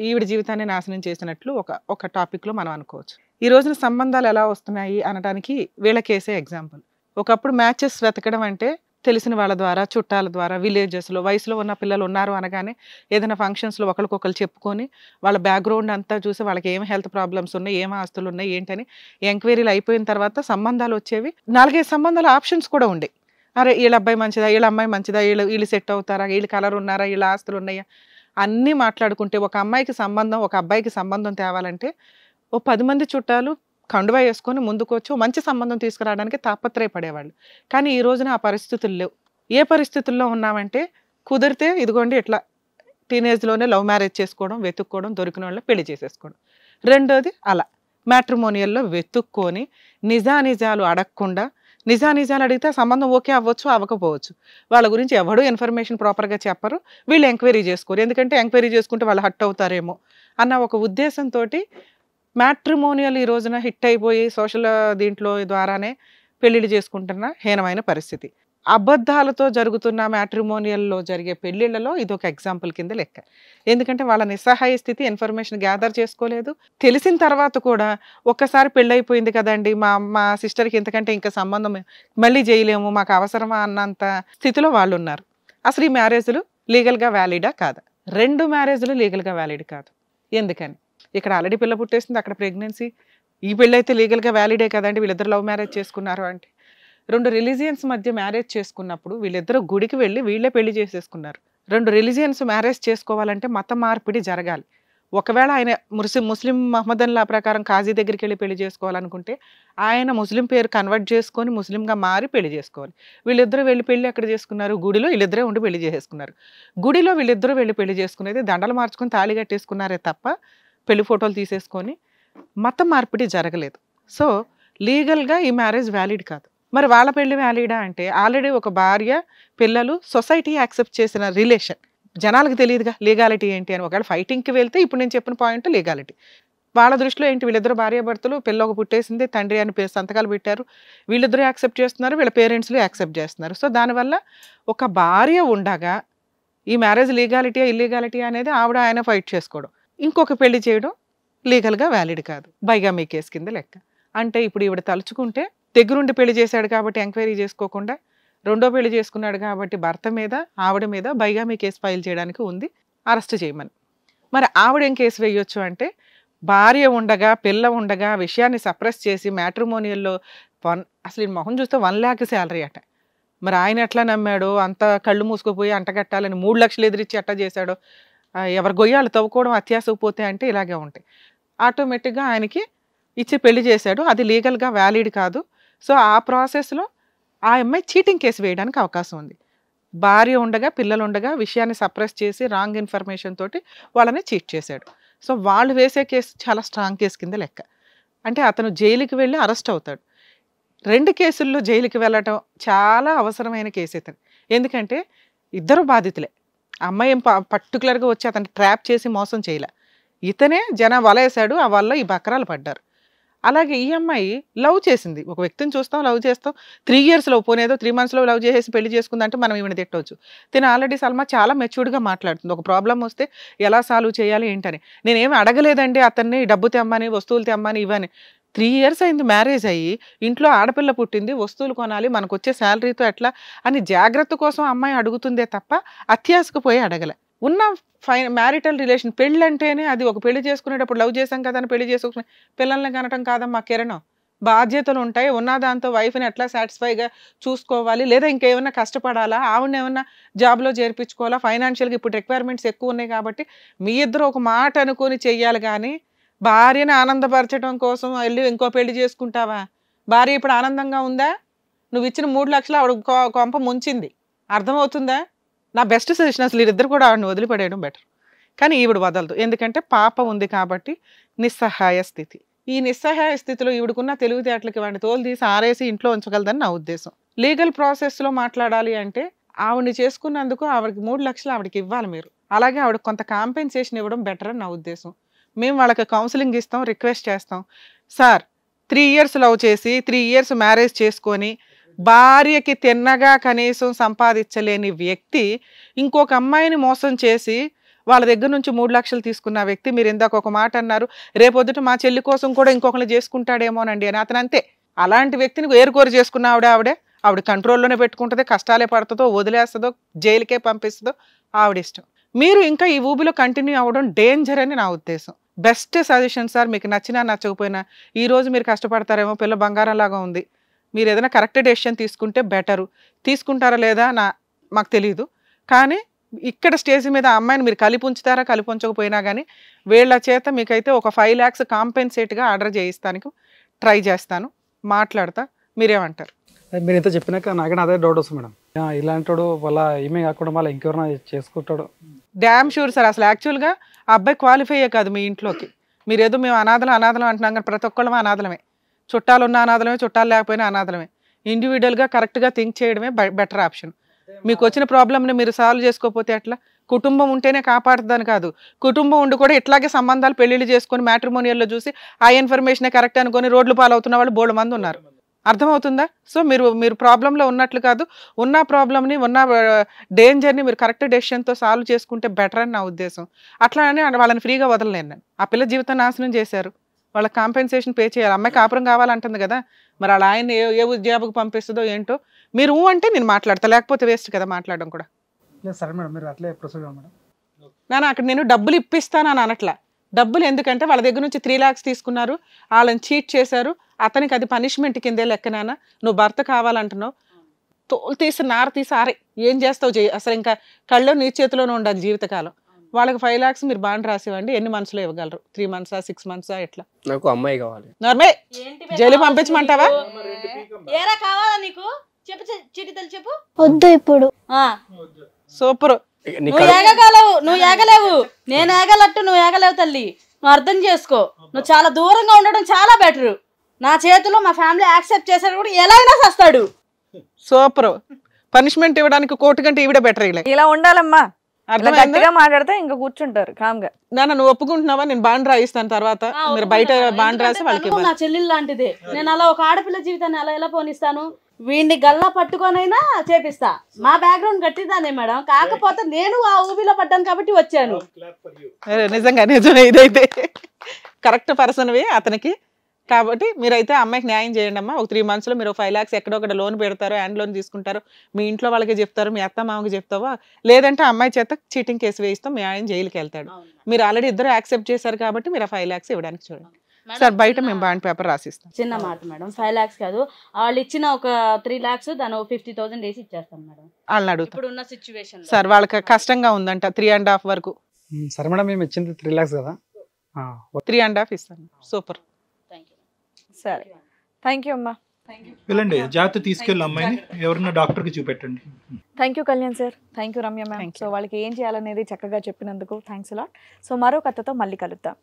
ఈవిడ జీవితాన్ని నాశనం చేసినట్లు ఒక టాపిక్లో మనం అనుకోవచ్చు. ఈ రోజున సంబంధాలు ఎలా వస్తున్నాయి అనడానికి వీళ్ళ కేసే ఎగ్జాంపుల్. ఒకప్పుడు మ్యాచెస్ వెతకడం అంటే తెలిసిన వాళ్ళ ద్వారా, చుట్టాల ద్వారా, విలేజెస్లో వయసులో ఉన్న పిల్లలు ఉన్నారు అనగానే ఏదైనా ఫంక్షన్స్లో ఒకరికొకరు చెప్పుకొని వాళ్ళ బ్యాక్గ్రౌండ్ అంతా చూసి వాళ్ళకి ఏం హెల్త్ ప్రాబ్లమ్స్ ఉన్నాయి, ఏం ఆస్తులు ఉన్నాయి ఏంటని ఎంక్వైరీలు అయిపోయిన తర్వాత సంబంధాలు వచ్చేవి. 4-5 సంబంధాల ఆప్షన్స్ కూడా ఉండే. అరే వీళ్ళ అబ్బాయి మంచిదా, వీళ్ళ అమ్మాయి మంచిదా, వీళ్ళు సెట్ అవుతారా, వీళ్ళు కలర్ ఉన్నారా, వీళ్ళ ఆస్తులు ఉన్నాయా అన్నీ మాట్లాడుకుంటే ఒక అమ్మాయికి సంబంధం, ఒక అబ్బాయికి సంబంధం తేవాలంటే ఓ 10 మంది చుట్టాలు కండువా వేసుకొని ముందుకొచ్చి మంచి సంబంధం తీసుకురావడానికి తాపత్రయపడేవాళ్ళు. కానీ ఈ రోజున ఆ పరిస్థితులు లేవు. ఏ పరిస్థితుల్లో ఉన్నామంటే కుదిరితే ఇదిగోండి ఇట్లా టీనేజ్లోనే లవ్ మ్యారేజ్ చేసుకోవడం, వెతుక్కోవడం, దొరికిన వాళ్ళని పెళ్లి చేసేసుకోవడం. రెండోది అలా మ్యాట్రిమోనియల్లో వెతుక్కొని నిజానిజాలు అడగకుండా, నిజానిజాలు అడిగితే సంబంధం ఓకే అవ్వచ్చు, అవ్వకపోవచ్చు. వాళ్ళ గురించి ఎవడూ ఇన్ఫర్మేషన్ ప్రాపర్గా చెప్పరు, వీళ్ళు ఎంక్వైరీ చేసుకోరు. ఎందుకంటే ఎంక్వైరీ చేసుకుంటే వాళ్ళు హట్ అవుతారేమో అన్న ఒక ఉద్దేశంతో మ్యాట్రిమోనియల్ ఈ రోజున హిట్ అయిపోయి సోషల్ దీంట్లో ద్వారానే పెళ్ళిళ్ళు చేసుకుంటున్న హీనమైన పరిస్థితి. అబద్ధాలతో జరుగుతున్న మ్యాట్రిమోనియల్లో జరిగే పెళ్ళిళ్ళలో ఇదొక ఎగ్జాంపుల్ కింద లెక్క. ఎందుకంటే వాళ్ళ నిస్సహాయ స్థితి, ఇన్ఫర్మేషన్ గ్యాదర్ చేసుకోలేదు. తెలిసిన తర్వాత కూడా ఒక్కసారి పెళ్ళైపోయింది కదండి, మా సిస్టర్కి ఇంతకంటే ఇంకా సంబంధం మళ్ళీ చేయలేము, మాకు అవసరమా అన్నంత స్థితిలో వాళ్ళు ఉన్నారు. అసలు ఈ మ్యారేజ్లు లీగల్గా వ్యాలిడా కాదా? 2 మ్యారేజ్లు లీగల్గా వ్యాలిడ్ కాదు. ఎందుకని? ఇక్కడ ఆల్రెడీ పిల్ల పుట్టేసింది, అక్కడ ప్రెగ్నెన్సీ. ఈ పెళ్ళి అయితే లీగల్గా వ్యాలిడే కదండి, వీళ్ళిద్దరు లవ్ మ్యారేజ్ చేసుకున్నారు అంటే. 2 రిలీజియన్స్ మధ్య మ్యారేజ్ చేసుకున్నప్పుడు వీళ్ళిద్దరూ గుడికి వెళ్ళి వీళ్ళే పెళ్లి చేసేసుకున్నారు. 2 రిలీజియన్స్ మ్యారేజ్ చేసుకోవాలంటే మత మార్పిడి జరగాలి. ఒకవేళ ఆయన ముస్లిం మహమ్మదన్లా ప్రకారం కాజీ దగ్గరికి వెళ్ళి పెళ్లి చేసుకోవాలనుకుంటే ఆయన ముస్లిం పేరు కన్వర్ట్ చేసుకొని ముస్లింగా మారి పెళ్లి చేసుకోవాలి. వీళ్ళిద్దరూ వెళ్ళి పెళ్లి ఎక్కడ చేసుకున్నారు? గుడిలో వీళ్ళిద్దరే ఉండి పెళ్లి చేసేసుకున్నారు. గుడిలో వీళ్ళిద్దరూ వెళ్ళి పెళ్లి చేసుకునేది దండలు మార్చుకొని తాళి కట్టేసుకున్నారే తప్ప పెళ్లి ఫోటోలు తీసేసుకొని మత మార్పిడి జరగలేదు. సో లీగల్గా ఈ మ్యారేజ్ వ్యాలిడ్ కాదు. మరి వాళ్ళ పెళ్లి వ్యాలిడా అంటే ఆల్రెడీ ఒక భార్య, పిల్లలు, సొసైటీ యాక్సెప్ట్ చేసిన రిలేషన్. జనాలకు తెలియదుగా లీగాలిటీ ఏంటి అని. ఒకవేళ ఫైటింగ్కి వెళ్తే ఇప్పుడు నేను చెప్పిన పాయింట్ లీగాలిటీ. వాళ్ళ దృష్టిలో ఏంటి, వీళ్ళిద్దరు భార్యాభర్తలు, పిల్లొక పుట్టేసింది, తండ్రి అని సంతకాలు పెట్టారు, వీళ్ళిద్దరూ యాక్సెప్ట్ చేస్తున్నారు, వీళ్ళ పేరెంట్స్లు యాక్సెప్ట్ చేస్తున్నారు. సో దానివల్ల ఒక భార్య ఉండగా ఈ మ్యారేజ్ లీగాలిటీయా ఇల్లీగాలిటీ అనేది ఆవిడ ఆయన ఫైట్ చేసుకోవడం, ఇంకొక పెళ్లి చేయడం లీగల్గా వ్యాలిడ్ కాదు, బైగామీ కేసు కింద లెక్క. అంటే ఇప్పుడు ఈవిడ తలుచుకుంటే దగ్గరుండి పెళ్లి చేశాడు కాబట్టి ఎంక్వైరీ చేసుకోకుండా, రెండో పెళ్లి చేసుకున్నాడు కాబట్టి భర్త మీద ఆవిడ మీద బైగామీ కేసు ఫైల్ చేయడానికి ఉంది, అరెస్ట్ చేయమని. మరి ఆవిడ ఏం కేసు వేయొచ్చు అంటే భార్య ఉండగా, పిల్ల ఉండగా విషయాన్ని సప్రెస్ చేసి మ్యాట్రిమోనియల్లో అసలు ఈ మొహం చూస్తే 1 lakh శాలరీ అట. మరి ఆయన ఎట్లా నమ్మాడో, అంత కళ్ళు మూసుకుపోయి అంటగట్టాలని 3 లక్షలు ఎదిరించి ఎట్లా చేశాడో, ఎవరి గొయ్యాలు తవ్వుకోవడం అత్యాసకు పోతే అంటే ఇలాగే ఉంటాయి. ఆటోమేటిక్గా ఆయనకి ఇచ్చి పెళ్లి చేశాడు, అది లీగల్గా వ్యాలిడ్ కాదు. సో ఆ ప్రాసెస్లో ఆ అమ్మాయి చీటింగ్ కేసు వేయడానికి అవకాశం ఉంది. భార్య ఉండగా, పిల్లలు ఉండగా విషయాన్ని సప్రెస్ చేసి రాంగ్ ఇన్ఫర్మేషన్ తోటి వాళ్ళని చీట్ చేశాడు. సో వాళ్ళు వేసే కేసు చాలా స్ట్రాంగ్ కేసు కింద లెక్క. అంటే అతను జైలుకి వెళ్ళి అరెస్ట్ అవుతాడు. 2 కేసుల్లో జైలుకి వెళ్ళటం చాలా అవసరమైన కేసు ఇతను. ఎందుకంటే ఇద్దరు బాధితులే. అమ్మాయి ఏం పర్టికులర్గా వచ్చి అతను ట్రాప్ చేసి మోసం చేయలే, ఇతనే వలేశాడు, ఆ వల్ల ఈ బకరాలు పడ్డారు. అలాగే ఈ అమ్మాయి లవ్ చేసింది, ఒక వ్యక్తిని చూస్తాం, లవ్ చేస్తాం, 3 years లవ్, పోనేదో 3 months లవ్ చేసేసి పెళ్లి చేసుకుందంటే మనం ఈవిని తిట్టవచ్చు. తిను ఆల్రెడీ సల్మా చాలా మెచ్యూర్డ్గా మాట్లాడుతుంది. ఒక ప్రాబ్లం వస్తే ఎలా సాల్వ్ చేయాలి ఏంటని. నేనేమి అడగలేదండి అతన్ని డబ్బు తెమ్మని, వస్తువులు తెమ్మని, ఇవని. 3 years అయింది మ్యారేజ్ అయ్యి, ఇంట్లో ఆడపిల్ల పుట్టింది, వస్తువులు కొనాలి, మనకు వచ్చే శాలరీతో ఎట్లా అని జాగ్రత్త కోసం అమ్మాయి అడుగుతుందే తప్ప అత్యాశకు పోయి అడగలే. ఉన్న మ్యారిటల్ రిలేషన్, పెళ్ళి అంటేనే అది ఒక పెళ్లి చేసుకునేటప్పుడు లవ్ చేసాం కదా అని పెళ్లి చేసుకునే పిల్లల్ని కనటం కాదమ్మా కిరణం. బాధ్యతలు ఉంటాయి, ఉన్న దాంతో వైఫ్ని ఎట్లా సాటిస్ఫైగా చూసుకోవాలి, లేదా ఇంకేమైనా కష్టపడాలా, ఆవిడని ఏమన్నా జాబ్లో చేర్పించుకోవాలా, ఫైనాన్షియల్గా ఇప్పుడు రిక్వైర్మెంట్స్ ఎక్కువ ఉన్నాయి కాబట్టి మీ ఇద్దరు ఒక మాట అనుకొని చెయ్యాలి. కానీ భార్యని ఆనందపరచడం కోసం వెళ్ళి ఇంకో పెళ్లి చేసుకుంటావా? భార్య ఇప్పుడు ఆనందంగా ఉందా? నువ్వు ఇచ్చిన 3 లక్షలు ఆవిడ కొంప ముంచింది, అర్థమవుతుందా? నా బెస్ట్ సజెషన్ అసలు వీరిద్దరు కూడా ఆవిడని వదిలిపడేయడం బెటర్. కానీ ఈవిడ వదలదు, ఎందుకంటే పాప ఉంది కాబట్టి. నిస్సహాయ స్థితి. ఈ నిస్సహాయ స్థితిలో ఈవిడకున్న తెలివితేటలకి వాడిని తోలు తీసి ఆరేసి ఇంట్లో ఉంచగలదని నా ఉద్దేశం. లీగల్ ప్రాసెస్లో మాట్లాడాలి అంటే ఆవిడని చేసుకున్నందుకు ఆవిడకి 3 లక్షలు ఆవిడకి ఇవ్వాలి మీరు. అలాగే ఆవిడకి కొంత కాంపెన్సేషన్ ఇవ్వడం బెటర్ అని నా ఉద్దేశం. మేము వాళ్ళకి కౌన్సిలింగ్ ఇస్తాం, రిక్వెస్ట్ చేస్తాం. సార్ 3 years లవ్ చేసి 3 years మ్యారేజ్ చేసుకొని భార్యకి తిన్నగా కనీసం సంపాదించలేని వ్యక్తి ఇంకొక అమ్మాయిని మోసం చేసి వాళ్ళ దగ్గర నుంచి 3 లక్షలు తీసుకున్న వ్యక్తి, మీరు ఇందాక ఒక మాట అన్నారు, రేపొద్దుట మా చెల్లి కోసం కూడా ఇంకొకరు చేసుకుంటాడేమోనండి అని. అతను అంతే. అలాంటి వ్యక్తిని ఏరుకోరు చేసుకున్న ఆవిడ కంట్రోల్లోనే పెట్టుకుంటుంది, కష్టాలే పడుతుందో, వదిలేస్తుందో, జైలుకే పంపిస్తుందో ఆవిడిష్టం. మీరు ఇంకా ఈ ఊబిలో కంటిన్యూ అవ్వడం డేంజర్ అని నా ఉద్దేశం. బెస్ట్ సజెషన్ సార్, మీకు నచ్చినా నచ్చకపోయినా ఈ రోజు మీరు కష్టపడతారేమో, పిల్ల బంగారం లాగా ఉంది, మీరు ఏదైనా కరెక్ట్ డెసిషన్ తీసుకుంటే బెటరు. తీసుకుంటారా లేదా మాకు తెలియదు, కానీ ఇక్కడ స్టేజ్ మీద ఆ అమ్మాయిని మీరు కలిపి ఉంచుతారా, కలిపి ఉంచకపోయినా కానీ వీళ్ళ చేత మీకైతే ఒక 5 lakhs కాంపెన్సేట్గా ఆర్డర్ చేయిస్తానికి ట్రై చేస్తాను, మాట్లాడతా. మీరేమంటారు? మీరు ఇంత చెప్పినాక నాకైనా అదే డౌట్ వస్తుంది మేడం. ఇలాంటి వాడు వాళ్ళ ఈమె కాకుండా మళ్ళీ ఇంకెవరైనా చేసుకుంటాడు? Damn sure sir. అసలు యాక్చువల్గా ఆ అబ్బాయి క్వాలిఫైయే కాదు మీ ఇంట్లోకి. మీరు ఏదో మేము అనాథలం అంటున్నాం, కానీ ప్రతి ఒక్కళ్ళమే అనాథలమే. చుట్టాలు ఉన్న అనాథలమే, చుట్టాలు లేకపోయినా అనాథలమే. ఇండివిజువల్గా కరెక్ట్గా థింక్ చేయడమే బెటర్ ఆప్షన్. మీకు వచ్చిన ప్రాబ్లమ్ని మీరు సాల్వ్ చేసుకోకపోతే ఎట్లా? కుటుంబం ఉంటేనే కాపాడుతుందని కాదు, కుటుంబం ఉండి కూడా ఇట్లాగే సంబంధాలు పెళ్లిళ్ళు చేసుకొని మ్యాట్రిమోనియల్లో చూసి ఆ ఇన్ఫర్మేషనే కరెక్ట్ అనుకొని రోడ్లు పాలవుతున్న వాళ్ళు బోల్డ్ మంది ఉన్నారు. అర్థమవుతుందా? సో మీరు ప్రాబ్లంలో ఉన్నట్లు కాదు, ఉన్న ప్రాబ్లమ్ని, ఉన్న డేంజర్ని మీరు కరెక్ట్ డెసిషన్తో సాల్వ్ చేసుకుంటే బెటర్ అని నా ఉద్దేశం. అట్లానే వాళ్ళని ఫ్రీగా వదలలేను నేను. ఆ పిల్ల జీవితం నాశనం చేశారు, వాళ్ళకి కాంపెన్సేషన్ పే చేయాలి. అమ్మాయి కాపురం కావాలంటుంది కదా, మరి అలా ఆయన ఏ ఉద్యోగకు పంపిస్తుందో ఏంటో. మీరు అంటే నేను మాట్లాడతా, లేకపోతే వేస్ట్ కదా మాట్లాడడం కూడా. సరే మేడం, మీరు అట్లే ప్రొసీడ్ మేడం. అక్కడ నేను డబ్బులు ఇప్పిస్తాను అని అనట్లా. డబ్బులు ఎందుకంటే వాళ్ళ దగ్గర నుంచి 3 lakhs తీసుకున్నారు, వాళ్ళని చీట్ చేశారు, అతనికి అది పనిష్మెంట్ కిందే లెక్కనానా. నువ్వు భర్త కావాలంటున్నావు, తోలు తీసి నార తీసి ఆరే ఏం చేస్తావు చేయి. అసలు ఇంకా కళ్ళు నీ చేతిలోనే ఉండాలి జీవితకాలం. వాళ్ళకి 5 lakhs మీరు బాండ్ రాసివ్వండి. ఎన్ని మంత్స్లో ఇవ్వగలరు? 3 months, 6 months ఎట్లా? నాకు అమ్మాయి కావాలి. నార్మే జైలు పంపించమంటావా? ఏరా కావాలా నీకు? చెప్పు చిటితలు చెప్పు. వద్దు ఇప్పుడు. సూపర్. నువ్వు ఏగలేవు, నేను ఏగలట్టు నువ్వు ఏగలేవు తల్లి. నువ్వు అర్థం చేసుకో, నువ్వు చాలా దూరంగా ఉండడం చాలా బెటర్. నా చేతిలో మా ఫ్యామిలీ యాక్సెప్ట్ చేశాడు కూడా ఎలా అయినా చేస్తాడు. సూపర్. పనిష్మెంట్ ఇవ్వడానికి కోర్టు కంటే ఈవిడ బెటర్. ఇలా ఉండాలమ్మా, అర్థమైందా? మాట్లాడితే ఇంకా కూర్చుంటారు కామ్గా. నువ్వు ఒప్పుకుంటున్నావా? నేను బాండ్ రాయిస్తాను, తర్వాత మీరు బయట బాండ్ రాసి వాళ్ళకి. నా చెల్లెలు లాంటిదే, నేను అలా ఒక ఆడపిల్ల జీవితాన్ని అలా ఎలా పోనిస్తాను? వీడిని గల్లా పట్టుకొనైనా చేపిస్తా. మా బ్యాక్గ్రౌండ్ గట్టిదానే మేడం, కాకపోతే నేను ఆ ఊబిలో పడ్డాను కాబట్టి వచ్చాను. నిజమే, ఇదైతే కరెక్ట్ పర్సన్వి అతనికి. కాబట్టి మీరైతే అమ్మాయికి న్యాయం చేయండి అమ్మా. ఒక 3 monthsలో మీరు 5 lakhs ఎక్కడో ఒకటి లోన్ పెడతారు, హ్యాండ్ లోన్ తీసుకుంటారు, మీ ఇంట్లో వాళ్ళకి చెప్తారు, మీ అత్త మామకి చెప్తావా, లేదంటే అమ్మాయి చేత చీటింగ్ కేసు వేయిస్తాం, మీ ఆయన జైలుకి వెళ్తాడు. మీరు ఆల్రెడీ ఇద్దరు యాక్సెప్ట్ చేశారు కాబట్టి మీరు ఆ 5 lakhs ఇవ్వడానికి చూడండి సార్. బయట మేము బాండ్ పేపర్ రాసిస్తాం. చిన్న మాట మేడం, 5 lakhs కాదు, వాళ్ళు ఇచ్చిన ఒక 3 lakhs దాని 50,000 వేసి ఇచ్చేస్తాం మేడం. వాళ్ళని అడుగుతాం. ఇప్పుడు ఉన్న సిచ్యువేషన్ సార్ వాళ్ళకి కష్టంగా ఉందంట, 3.5 వరకు. సరే మేడం, మేము ఇచ్చింది 3 lakhs కదా, 3.5 ఇస్తాను. సూపర్. సరే, థ్యాంక్ యూ అమ్మా. వెళ్ళండి, జాగ్రత్త తీసుకెళ్ళి అమ్మాయిని ఎవరన్నా డాక్టర్కి చూపెట్టండి. Thank you Kalyan sir, thank you Ramya ma'am. So వాళ్ళకి ఏం చేయాలనేది చక్కగా చెప్పినందుకు థ్యాంక్స్ అలాట్. సో మరో కథతో మళ్ళీ కలుద్దాం.